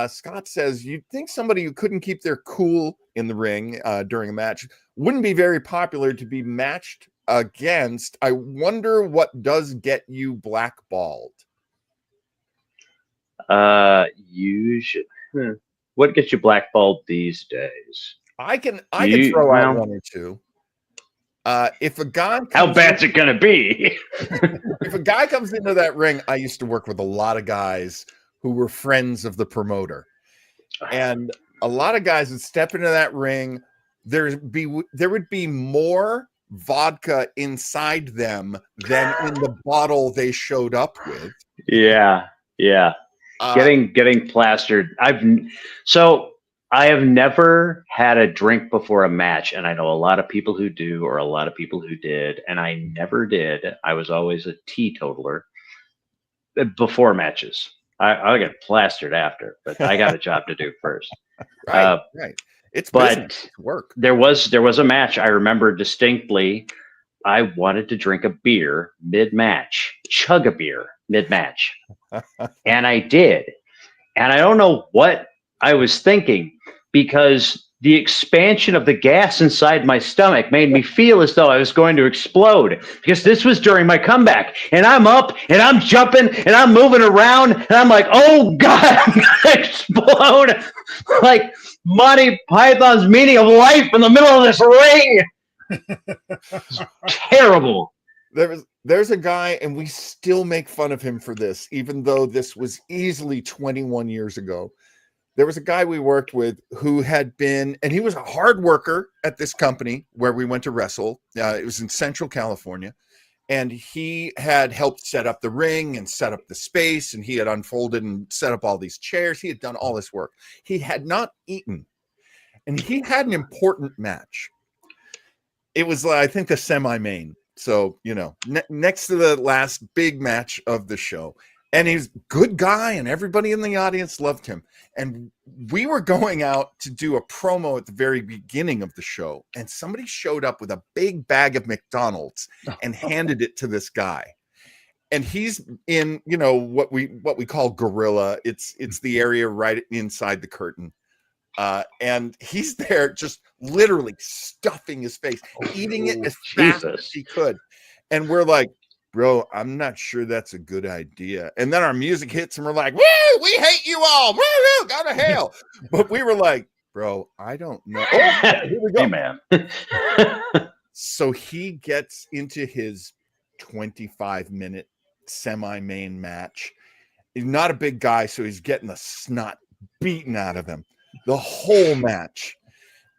Scott says, you'd think somebody who couldn't keep their cool in the ring during a match wouldn't be very popular to be matched against. I wonder what does get you blackballed. Usually, what gets you blackballed these days? I can throw out one or two. If a guy how bad's it gonna be? If a guy comes into that ring, I used to work with a lot of guys who were friends of the promoter, and a lot of guys would step into that ring. There would be more vodka inside them than in the bottle they showed up with. Yeah. Getting plastered. I have never had a drink before a match, and I know a lot of people who do, or a lot of people who did, and I never did. I was always a teetotaler before matches. I get plastered after, but I got a job to do first. Right. It's business, work. There was a match I remember distinctly. I wanted to drink a beer mid-match, chug a beer mid-match, and I did. And I don't know what I was thinking, because the expansion of the gas inside my stomach made me feel as though I was going to explode, because this was during my comeback, and I'm up and I'm jumping and I'm moving around and I'm like, oh God, I'm gonna explode like Monty Python's Meaning of Life in the middle of this ring. Terrible. There's a guy, and we still make fun of him for this, even though this was easily 21 years ago. There was a guy we worked with who had been, and he was a hard worker at this company where we went to wrestle. It was in Central California, and he had helped set up the ring and set up the space, and he had unfolded and set up all these chairs. He had done all this work. He had not eaten, and he had an important match. It was, I think, the semi-main. So, you know, next to the last big match of the show. And he's a good guy, and everybody in the audience loved him. And we were going out to do a promo at the very beginning of the show, and somebody showed up with a big bag of McDonald's and handed it to this guy. And he's in, you know, what we call gorilla. It's the area right inside the curtain. And he's there just literally stuffing his face, eating it as fast as he could. And we're like, bro, I'm not sure that's a good idea. And then our music hits and we're like, woo, we hate you all. Woo, woo, go to hell. But we were like, bro, I don't know. Oh, here we go. Hey, man. So he gets into his 25-minute semi-main match. He's not a big guy, so he's getting the snot beaten out of him the whole match.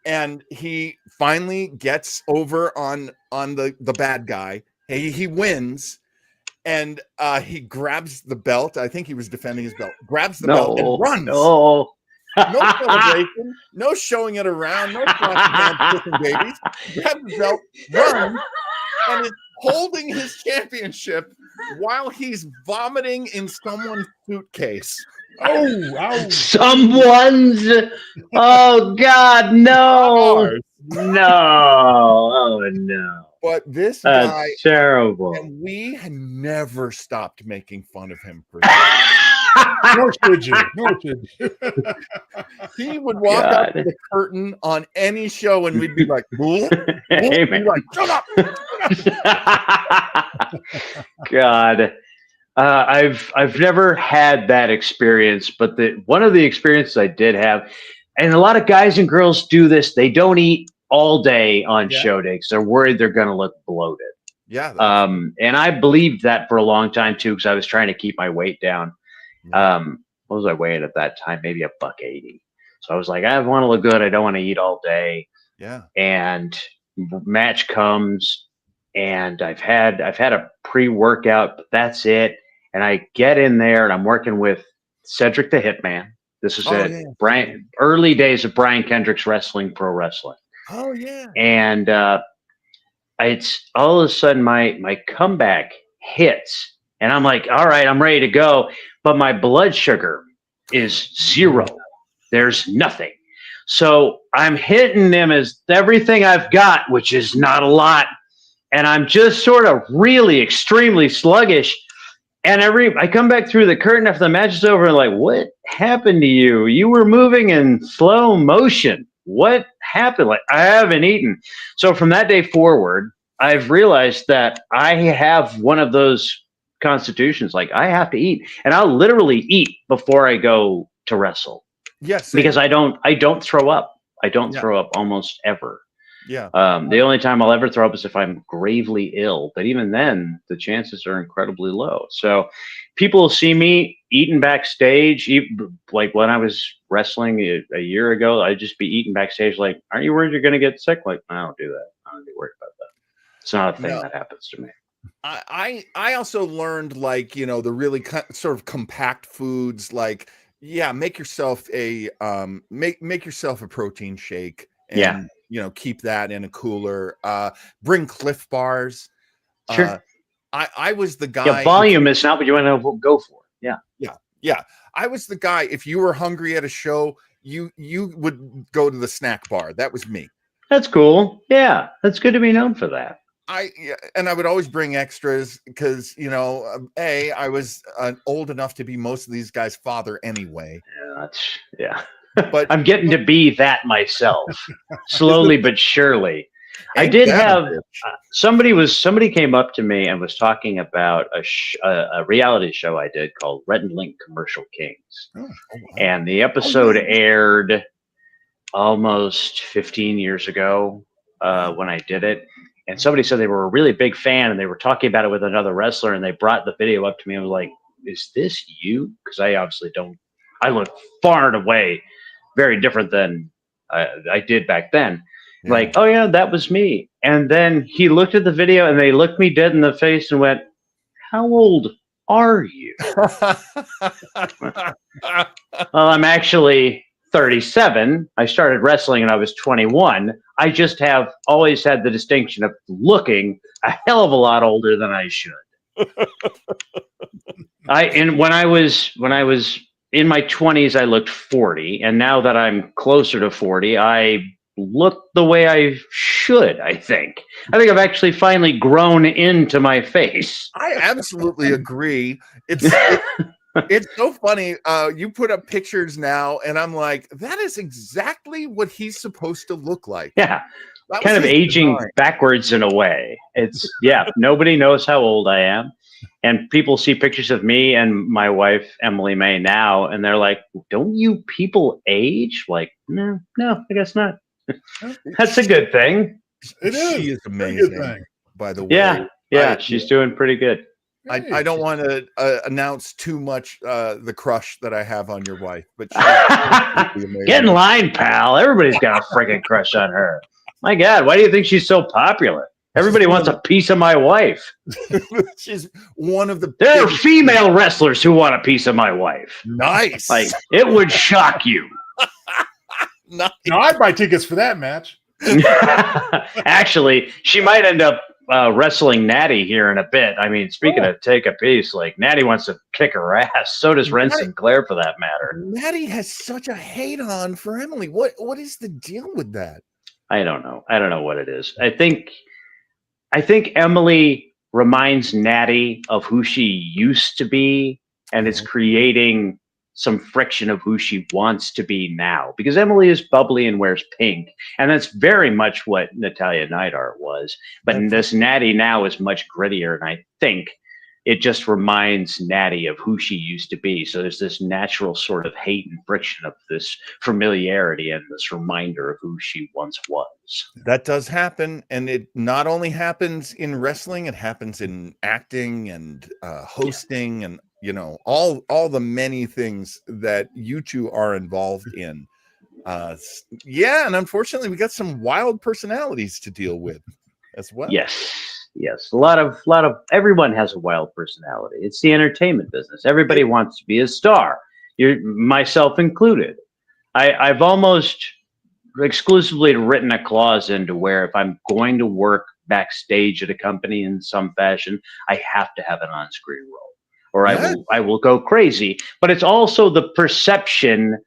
And he finally gets over on the bad guy. He wins, and he grabs the belt. I think he was defending his belt. Grabs the belt and runs. No celebration, no showing it around, no crossing hands, kissing babies. Grabs the belt, runs, and is holding his championship while he's vomiting in someone's suitcase. Oh, wow. Someone's. Oh, God, no. No. Oh, no. But this That's guy, terrible. and we had never stopped making fun of him for Nor should you. Nor should you. He would walk up to the curtain on any show, and we'd be like, Hey, man. like, shut up. God. I've never had that experience, but one of the experiences I did have, and a lot of guys and girls do this, they don't eat all day on show day because they're worried they're going to look bloated. Yeah. And I believed that for a long time too, because I was trying to keep my weight down. What was I weighing at that time? Maybe $180. So I was like, I want to look good. I don't want to eat all day. Yeah. And match comes, and I've had a pre-workout, but that's it. And I get in there, and I'm working with Cedric the Hitman. This is Brian, early days of Brian Kendrick's Pro Wrestling. Oh yeah. And it's all of a sudden my comeback hits, and I'm like, all right, I'm ready to go. But my blood sugar is 0. There's nothing. So I'm hitting them as everything I've got, which is not a lot. And I'm just sort of really extremely sluggish. And I come back through the curtain after the match is over and like, what happened to you? You were moving in slow motion. What happened? Like, I haven't eaten. So from that day forward, I've realized that I have one of those constitutions. Like, I have to eat, and I'll literally eat before I go to wrestle. Yes. Because I don't throw up. I don't throw up almost ever. Yeah. The only time I'll ever throw up is if I'm gravely ill, but even then the chances are incredibly low. So people see me eating backstage, like when I was wrestling a year ago, I'd just be eating backstage. Like, aren't you worried you're going to get sick? Like, I don't do that. I don't be worried about that. It's not a thing that happens to me. I also learned, like, you know, the really sort of compact foods, like, make yourself a make yourself a protein shake, and you know, keep that in a cooler. Bring Cliff Bars. Sure. I was the guy. Yeah, volume is not what you want to go for. Yeah. I was the guy. If you were hungry at a show, you would go to the snack bar. That was me. That's cool. Yeah, that's good to be known for that. And I would always bring extras because, you know, I was old enough to be most of these guys' father anyway. But I'm getting to be that myself, slowly but surely. I did have somebody came up to me and was talking about a reality show I did called Red and Link Commercial Kings, and the episode aired almost 15 years ago when I did it. And somebody said they were a really big fan, and they were talking about it with another wrestler, and they brought the video up to me and was like, "Is this you?" Because I obviously don't. I look far and away very different than I did back then. Yeah. Like, oh yeah, that was me. And then he looked at the video, and they looked me dead in the face and went, "How old are you?" Well, I'm actually 37. I started wrestling when I was 21. I just have always had the distinction of looking a hell of a lot older than I should. When I was in my 20s, I looked 40, and now that I'm closer to 40, I look the way I should. I think I've actually finally grown into my face. I absolutely agree. It's so funny. You put up pictures now, and I'm like, that is exactly what he's supposed to look like. Yeah, kind of aging backwards in a way. It's nobody knows how old I am. And people see pictures of me and my wife, Emily May, now, and they're like, don't you people age? Like, no, I guess not. That's a good thing. She is amazing, by the way. Yeah, she's doing pretty good. I don't want to announce too much the crush that I have on your wife, but get in line, pal. Everybody's got a freaking crush on her. My God, why do you think she's so popular? Everybody wants a piece of my wife. She's one of the. There are female wrestlers who want a piece of my wife. Nice. Like, it would shock you. Nice. No, I'd buy tickets for that match. Actually, she might end up wrestling Natty here in a bit. I mean, speaking of take a piece, like Natty wants to kick her ass. So does Ren Sinclair, for that matter. Natty has such a hate on for Emily. What is the deal with that? I don't know. I don't know what it is. I think Emily reminds Natty of who she used to be, and it's creating some friction of who she wants to be now. Because Emily is bubbly and wears pink, and that's very much what Natalya Neidhart was. But this Natty now is much grittier, and I think it just reminds Natty of who she used to be. So there's this natural sort of hate and friction of this familiarity and this reminder of who she once was. That does happen. And it not only happens in wrestling, it happens in acting and hosting and, all the many things that you two are involved in. And unfortunately, we got some wild personalities to deal with as well. Yes, a lot of everyone has a wild personality. It's the entertainment business. Everybody wants to be a star, myself included. I've almost exclusively written a clause into where if I'm going to work backstage at a company in some fashion, I have to have an on-screen role, or I will go crazy. But it's also the perception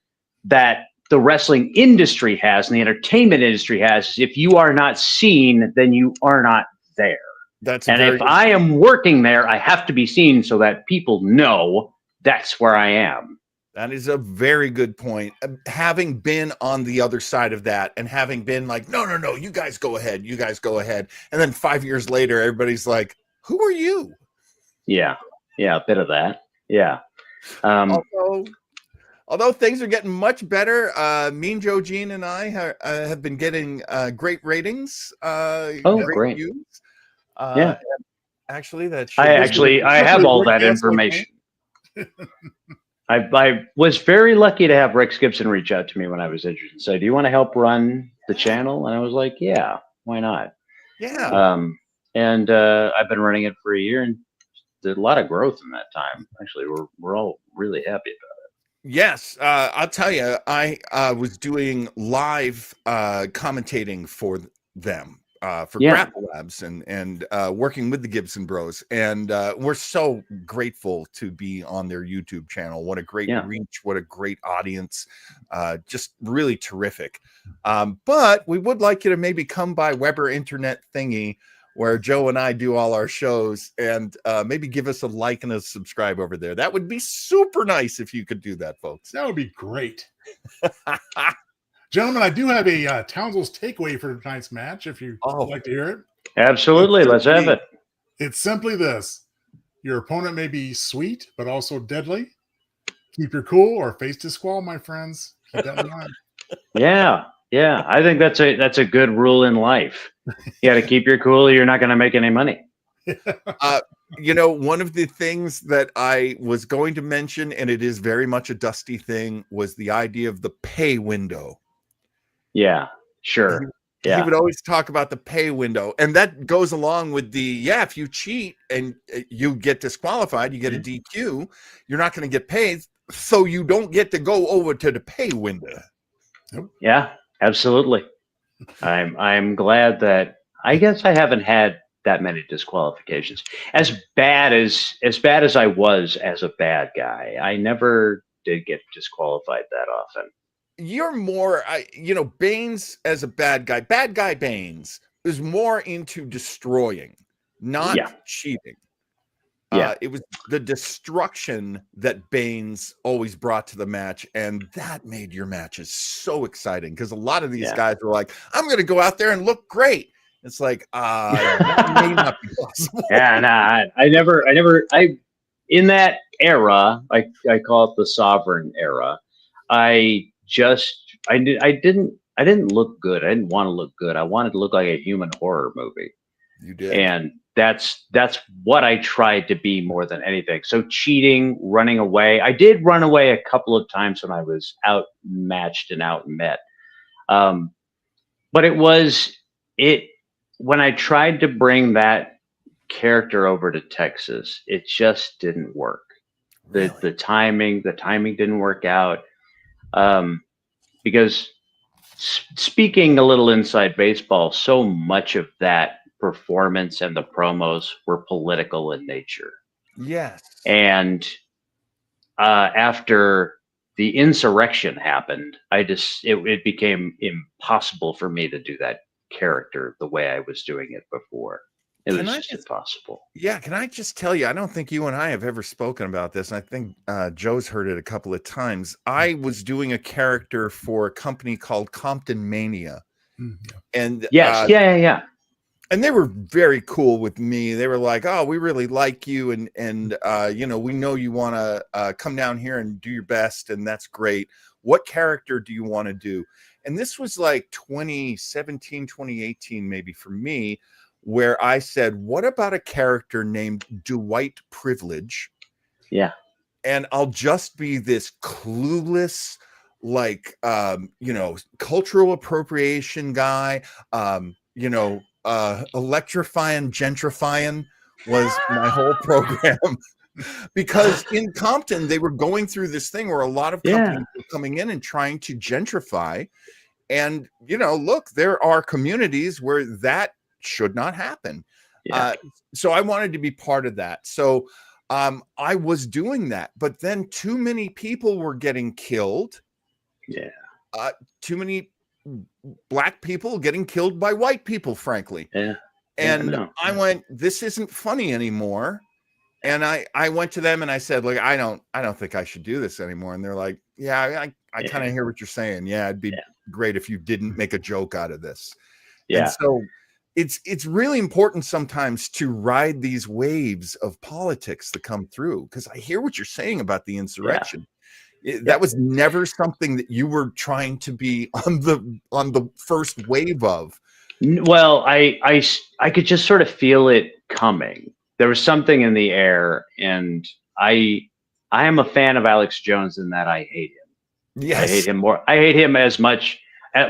that the wrestling industry has and the entertainment industry has. If you are not seen, then you are not there. If I am working there, I have to be seen so that people know that's where I am. That is a very good point. Having been on the other side of that and having been like, no, you guys go ahead. And then 5 years later, everybody's like, who are you? Yeah, a bit of that. Yeah. Although things are getting much better, Mean Joe Jean and I have been getting great ratings. Great. Views. Actually, I have all that information. I was very lucky to have Rex Gibson reach out to me when I was interested and say, do you want to help run the channel? And I was like, yeah, why not? Yeah. And I've been running it for a year and did a lot of growth in that time. Actually, we're all really happy about it. Yes. I'll tell you, I was doing live commentating for them. For Grapple Labs and working with the Gibson Bros. And we're so grateful to be on their YouTube channel. What a great reach. What a great audience. Just really terrific. But we would like you to maybe come by Weber Internet Thingy, where Joe and I do all our shows, and maybe give us a like and a subscribe over there. That would be super nice if you could do that, folks. That would be great. Gentlemen, I do have a Townsel's takeaway for tonight's match, if you'd like to hear it. Absolutely. Let's have it. It's simply this. Your opponent may be sweet, but also deadly. Keep your cool or face to squall, my friends. Keep that in mind. Yeah. I think that's a good rule in life. You got to keep your cool or you're not going to make any money. One of the things that I was going to mention, and it is very much a Dusty thing, was the idea of the pay window. Yeah, sure. He would always talk about the pay window, and that goes along with the if you cheat and you get disqualified, you get a DQ, you're not going to get paid, so you don't get to go over to the pay window. Yeah, absolutely. I'm glad that I guess I haven't had that many disqualifications. As bad as I was as a bad guy, I never did get disqualified that often. You're more, Baines as a bad guy Baines is more into destroying, not Yeah. cheating. Yeah. It was the destruction that Baines always brought to the match, and that made your matches so exciting because a lot of these Yeah. guys were like, "I'm going to go out there and look great." It's like, that may not be possible. Yeah, nah, I in that era, I call it the sovereign era. I didn't look good. I didn't want to look good. I wanted to look like a human horror movie. You did. And that's what I tried to be more than anything. So cheating, running away. I did run away a couple of times when I was outmatched and outmet. But it when I tried to bring that character over to Texas, it just didn't work. Really? The timing didn't work out. Because speaking a little inside baseball, so much of that performance and the promos were political in nature. Yes. And after the insurrection happened, it became impossible for me to do that character the way I was doing it before. It was just impossible. Yeah, can I just tell you, I don't think you and I have ever spoken about this, and I think Joe's heard it a couple of times. I was doing a character for a company called Compton Mania. And yes, yeah. And they were very cool with me. They were like, "Oh, we really like you, and we know you want to come down here and do your best, and that's great. What character do you want to do?" And this was like 2017, 2018, maybe for me, where I said, "What about a character named Dwight Privilege?" Yeah. And I'll just be this clueless, like, cultural appropriation guy, electrifying, gentrifying was my whole program. Because in Compton, they were going through this thing where a lot of companies were coming in and trying to gentrify. And, look, there are communities where that should not happen. Yeah. So I wanted to be part of that. So I was doing that, but then too many people were getting killed. Yeah. Too many Black people getting killed by white people, frankly. Yeah. And I went, this isn't funny anymore. And I went to them and I said, like, I don't think I should do this anymore. And they're like, yeah, I kind of hear what you're saying. Yeah, it'd be great if you didn't make a joke out of this. Yeah. And so it's really important sometimes to ride these waves of politics that come through, because I hear what you're saying about the insurrection. That was never something that you were trying to be on the first wave of. Well, I could just sort of feel it coming. There was something in the air, and I am a fan of Alex Jones in that I hate him. Yes. I hate him more. I hate him as much,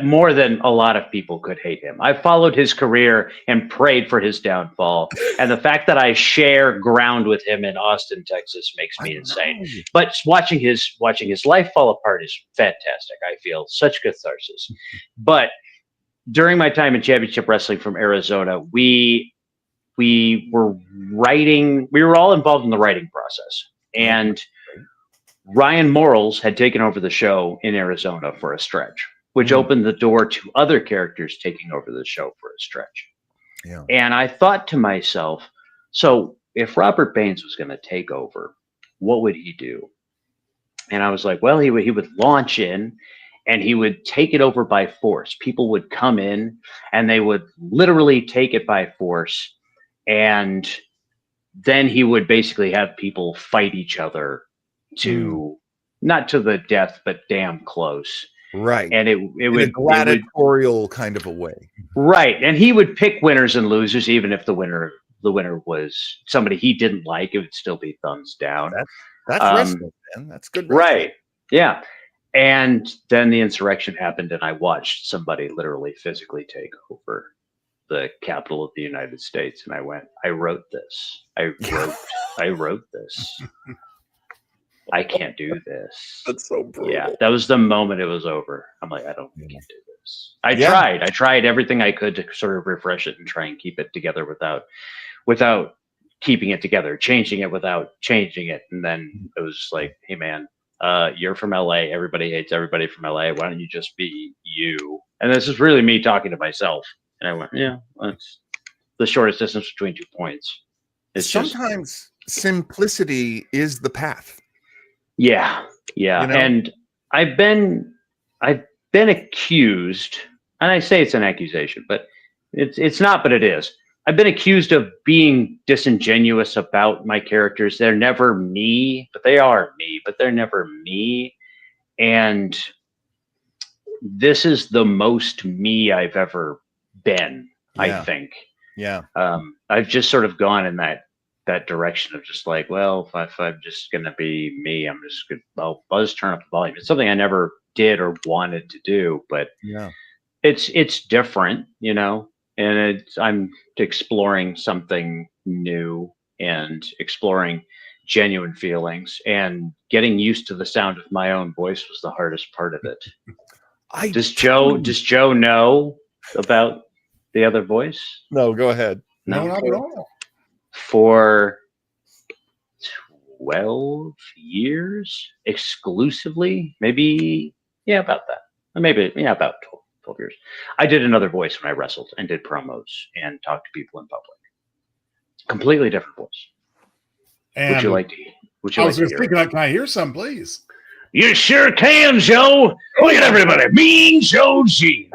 more than a lot of people could hate him. I followed his career and prayed for his downfall. And the fact that I share ground with him in Austin, Texas makes me insane. But watching his life fall apart is fantastic. I feel such catharsis. But during my time in championship wrestling from Arizona, we were writing, we were all involved in the writing process. And Ryan Morals had taken over the show in Arizona for a stretch, which opened the door to other characters taking over the show for a stretch. Yeah. And I thought to myself, so if Robert Baines was going to take over, what would he do? And I was like, well, he would launch in and he would take it over by force. People would come in and they would literally take it by force. And then he would basically have people fight each other to not to the death, but damn close. Right. And it would a gladiatorial kind of a way. Right. And he would pick winners and losers, even if the winner was somebody he didn't like, it would still be thumbs down. That's wrestling, man. That's good wrestling. Right. Yeah. And then the insurrection happened, and I watched somebody literally physically take over the capital of the United States. And I went, I wrote this. I wrote this. I can't do this. That's so brutal. Yeah, that was the moment it was over. I'm like, I can't do this. I tried everything I could to sort of refresh it and try and keep it together without keeping it together, changing it without changing it. And then it was just like, hey man, you're from LA. Everybody hates everybody from LA. Why don't you just be you? And this is really me talking to myself. And I went, yeah, that's the shortest distance between 2 points. It's sometimes simplicity is the path. Yeah. You know? And I've been accused, and I say it's an accusation, but it's not, but it is. I've been accused of being disingenuous about my characters. They're never me, but they are me, but they're never me. And this is the most me I've ever been, I think. Yeah. I've just sort of gone in that direction of just like, well, if I'm just going to be me, I'm just going to buzz, turn up the volume. It's something I never did or wanted to do, but it's different, and I'm exploring something new and exploring genuine feelings, and getting used to the sound of my own voice was the hardest part of it. Does Joe know about the other voice? No, go ahead. No, not at all. For 12 years exclusively, maybe, about that. Maybe, about 12 years. I did another voice when I wrestled and did promos and talked to people in public. Completely different voice. And would you like to hear? Can I hear some, please? You sure can, Joe. Look at everybody. Mean Joe G.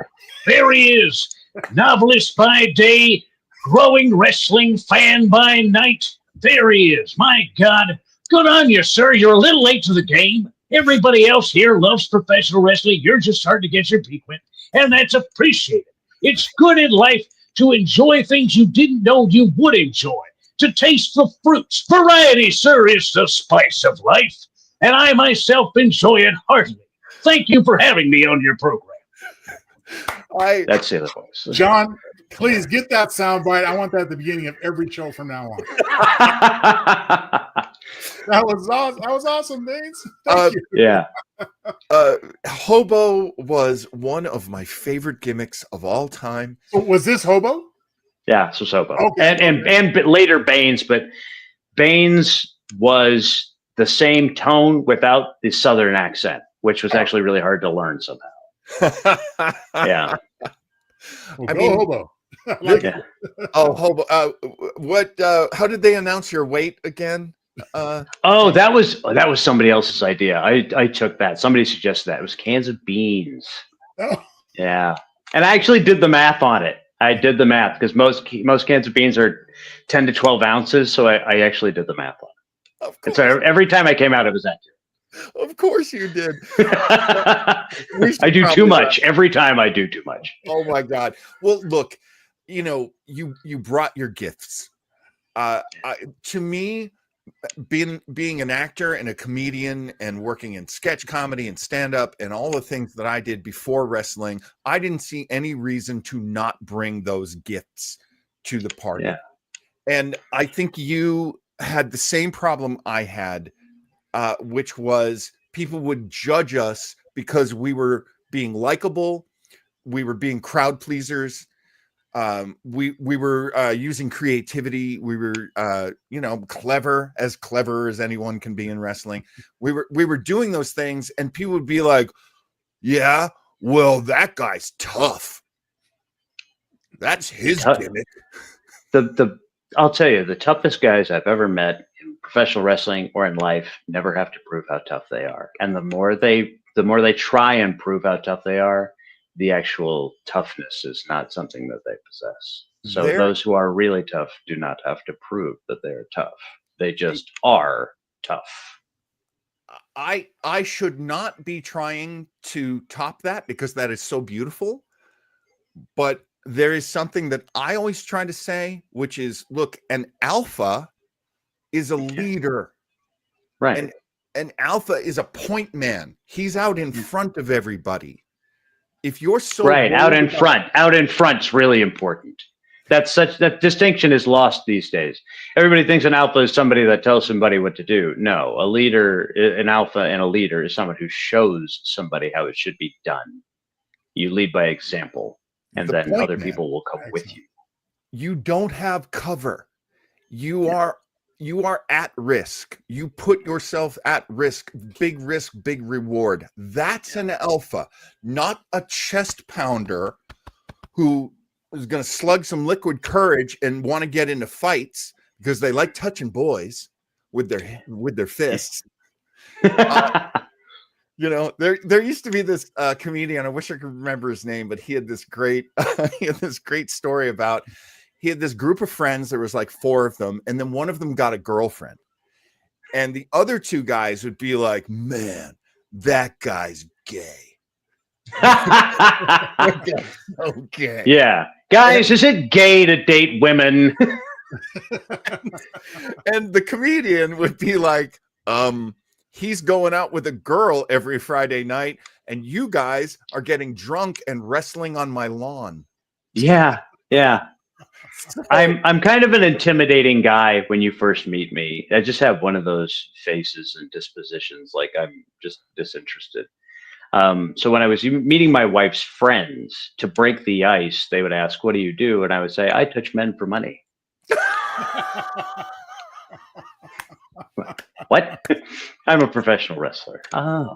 There he is. Novelist by day, growing wrestling fan by night. There he is. My God. Good on you, sir. You're a little late to the game. Everybody else here loves professional wrestling. You're just starting to get your peak win, and that's appreciated. It's good in life to enjoy things you didn't know you would enjoy, to taste the fruits. Variety, sir, is the spice of life, and I myself enjoy it heartily. Thank you for having me on your program. That's the other voice. John, please get that soundbite. I want that at the beginning of every show from now on. That was awesome, Baines. Thank you. Yeah. Hobo was one of my favorite gimmicks of all time. Was this Hobo? Yeah, this was Hobo. Okay. And later Baines, but Baines was the same tone without the Southern accent, which was actually really hard to learn somehow. Yeah. Well, Hobo. Hobo. How did they announce your weight again? That was somebody else's idea. I took that. Somebody suggested that. It was cans of beans. Oh. Yeah. And I actually did the math on it. I did the math because most cans of beans are 10 to 12 ounces. So I actually did the math on it. Of course. And so every time I came out, it was accurate. Of course you did. I do too much. Every time I do too much. Oh my God. Well, look, you brought your gifts. To me, being an actor and a comedian and working in sketch comedy and stand-up and all the things that I did before wrestling, I didn't see any reason to not bring those gifts to the party. Yeah. And I think you had the same problem I had, which was people would judge us because we were being likable, we were being crowd pleasers, we were using creativity, we were clever as anyone can be in wrestling. We were doing those things, and people would be like, "Yeah, well, that guy's tough. That's his gimmick." I'll tell you, the toughest guys I've ever met in professional wrestling or in life never have to prove how tough they are. And the more they try and prove how tough they are, the actual toughness is not something that they possess. So those who are really tough do not have to prove that they're tough. They just are tough. I should not be trying to top that because that is so beautiful. But there is something that I always try to say, which is, look, an alpha is a leader. Right. And an alpha is a point man. He's out in front of everybody. If you're so right, out in front's really important. That distinction is lost these days. Everybody thinks an alpha is somebody that tells somebody what to do. No, a leader, an alpha and a leader is someone who shows somebody how it should be done. You lead by example, and then other people will come with you. You don't have cover. You are at risk. You put yourself at risk, big reward. That's an alpha, not a chest pounder who is going to slug some liquid courage and want to get into fights because they like touching boys with their fists. You know, there used to be this comedian. I wish I could remember his name, but he had this great story about. He had this group of friends. There was like 4 of them, and then one of them got a girlfriend, and the other 2 guys would be like, "Man, that guy's gay." Okay. Yeah, guys, is it gay to date women? And the comedian would be like, he's going out with a girl every Friday night, and you guys are getting drunk and wrestling on my lawn. Yeah. I'm kind of an intimidating guy when you first meet me. I just have one of those faces and dispositions, like I'm just disinterested. So when I was meeting my wife's friends to break the ice, they would ask, "What do you do?" And I would say, "I touch men for money." What? I'm a professional wrestler. Oh.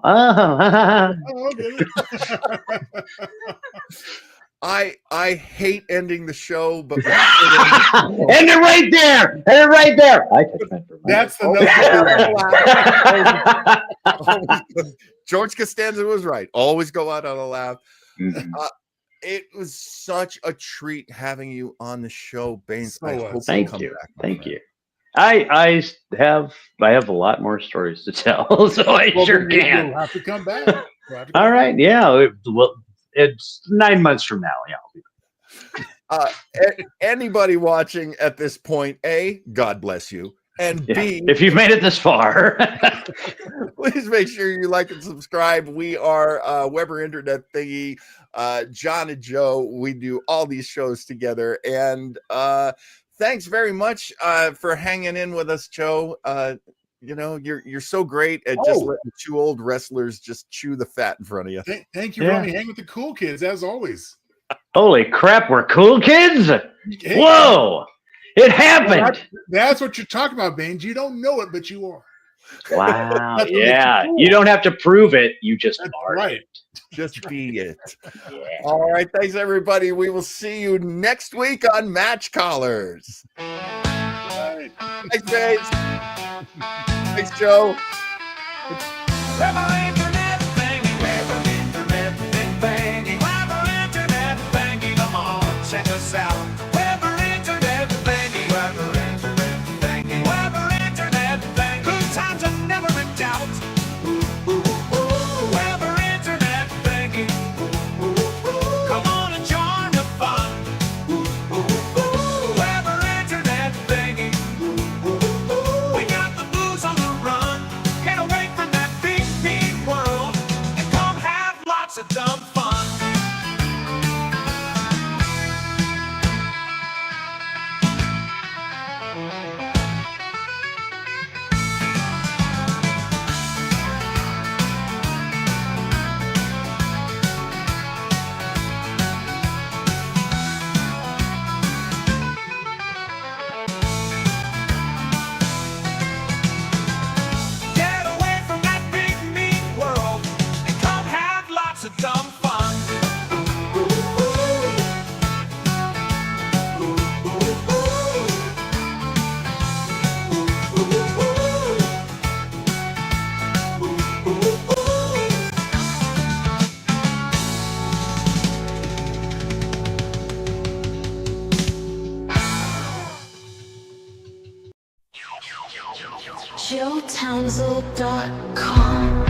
I hate ending the show, but End it right there. I touch men for money. That's the George Costanza was right. Always go out on a laugh. Mm-hmm. It was such a treat having you on the show, Baines. Thank you. I have a lot more stories to tell, so I sure can. You'll have to come back. All right, yeah. It's 9 months from now. Yeah. Anybody watching at this point, A, God bless you, and B, if you've made it this far, please make sure you like and subscribe. We are Weber Internet Thingy, John and Joe. We do all these shows together, and thanks very much for hanging in with us, Joe. You know, you're so great at just letting 2 old wrestlers just chew the fat in front of you. Thank you for letting me hang with the cool kids, as always. Holy crap, we're cool kids! Hey, whoa! It happened! That's what you're talking about, Baines. You don't know it, but you are. Wow. Yeah. Cool. You don't have to prove it. You just are. Right. Just be it. Yeah. All right. Thanks, everybody. We will see you next week on Match Callers. Right. Thanks, Baines. Thanks, Joe. Check us out. Weber Internet Thingy. Weber Internet Thingy. Weber Internet Thingy. Good times are never in doubt. Ooh, ooh, ooh. Weber Internet Thingy. Ooh, ooh, ooh. Come on and join the fun. Ooh, ooh, ooh. Weber Internet Thingy. Ooh, ooh, ooh. We got the blues on the run. Get away from that big, big world and come have lots of dumb fun. Townsel.com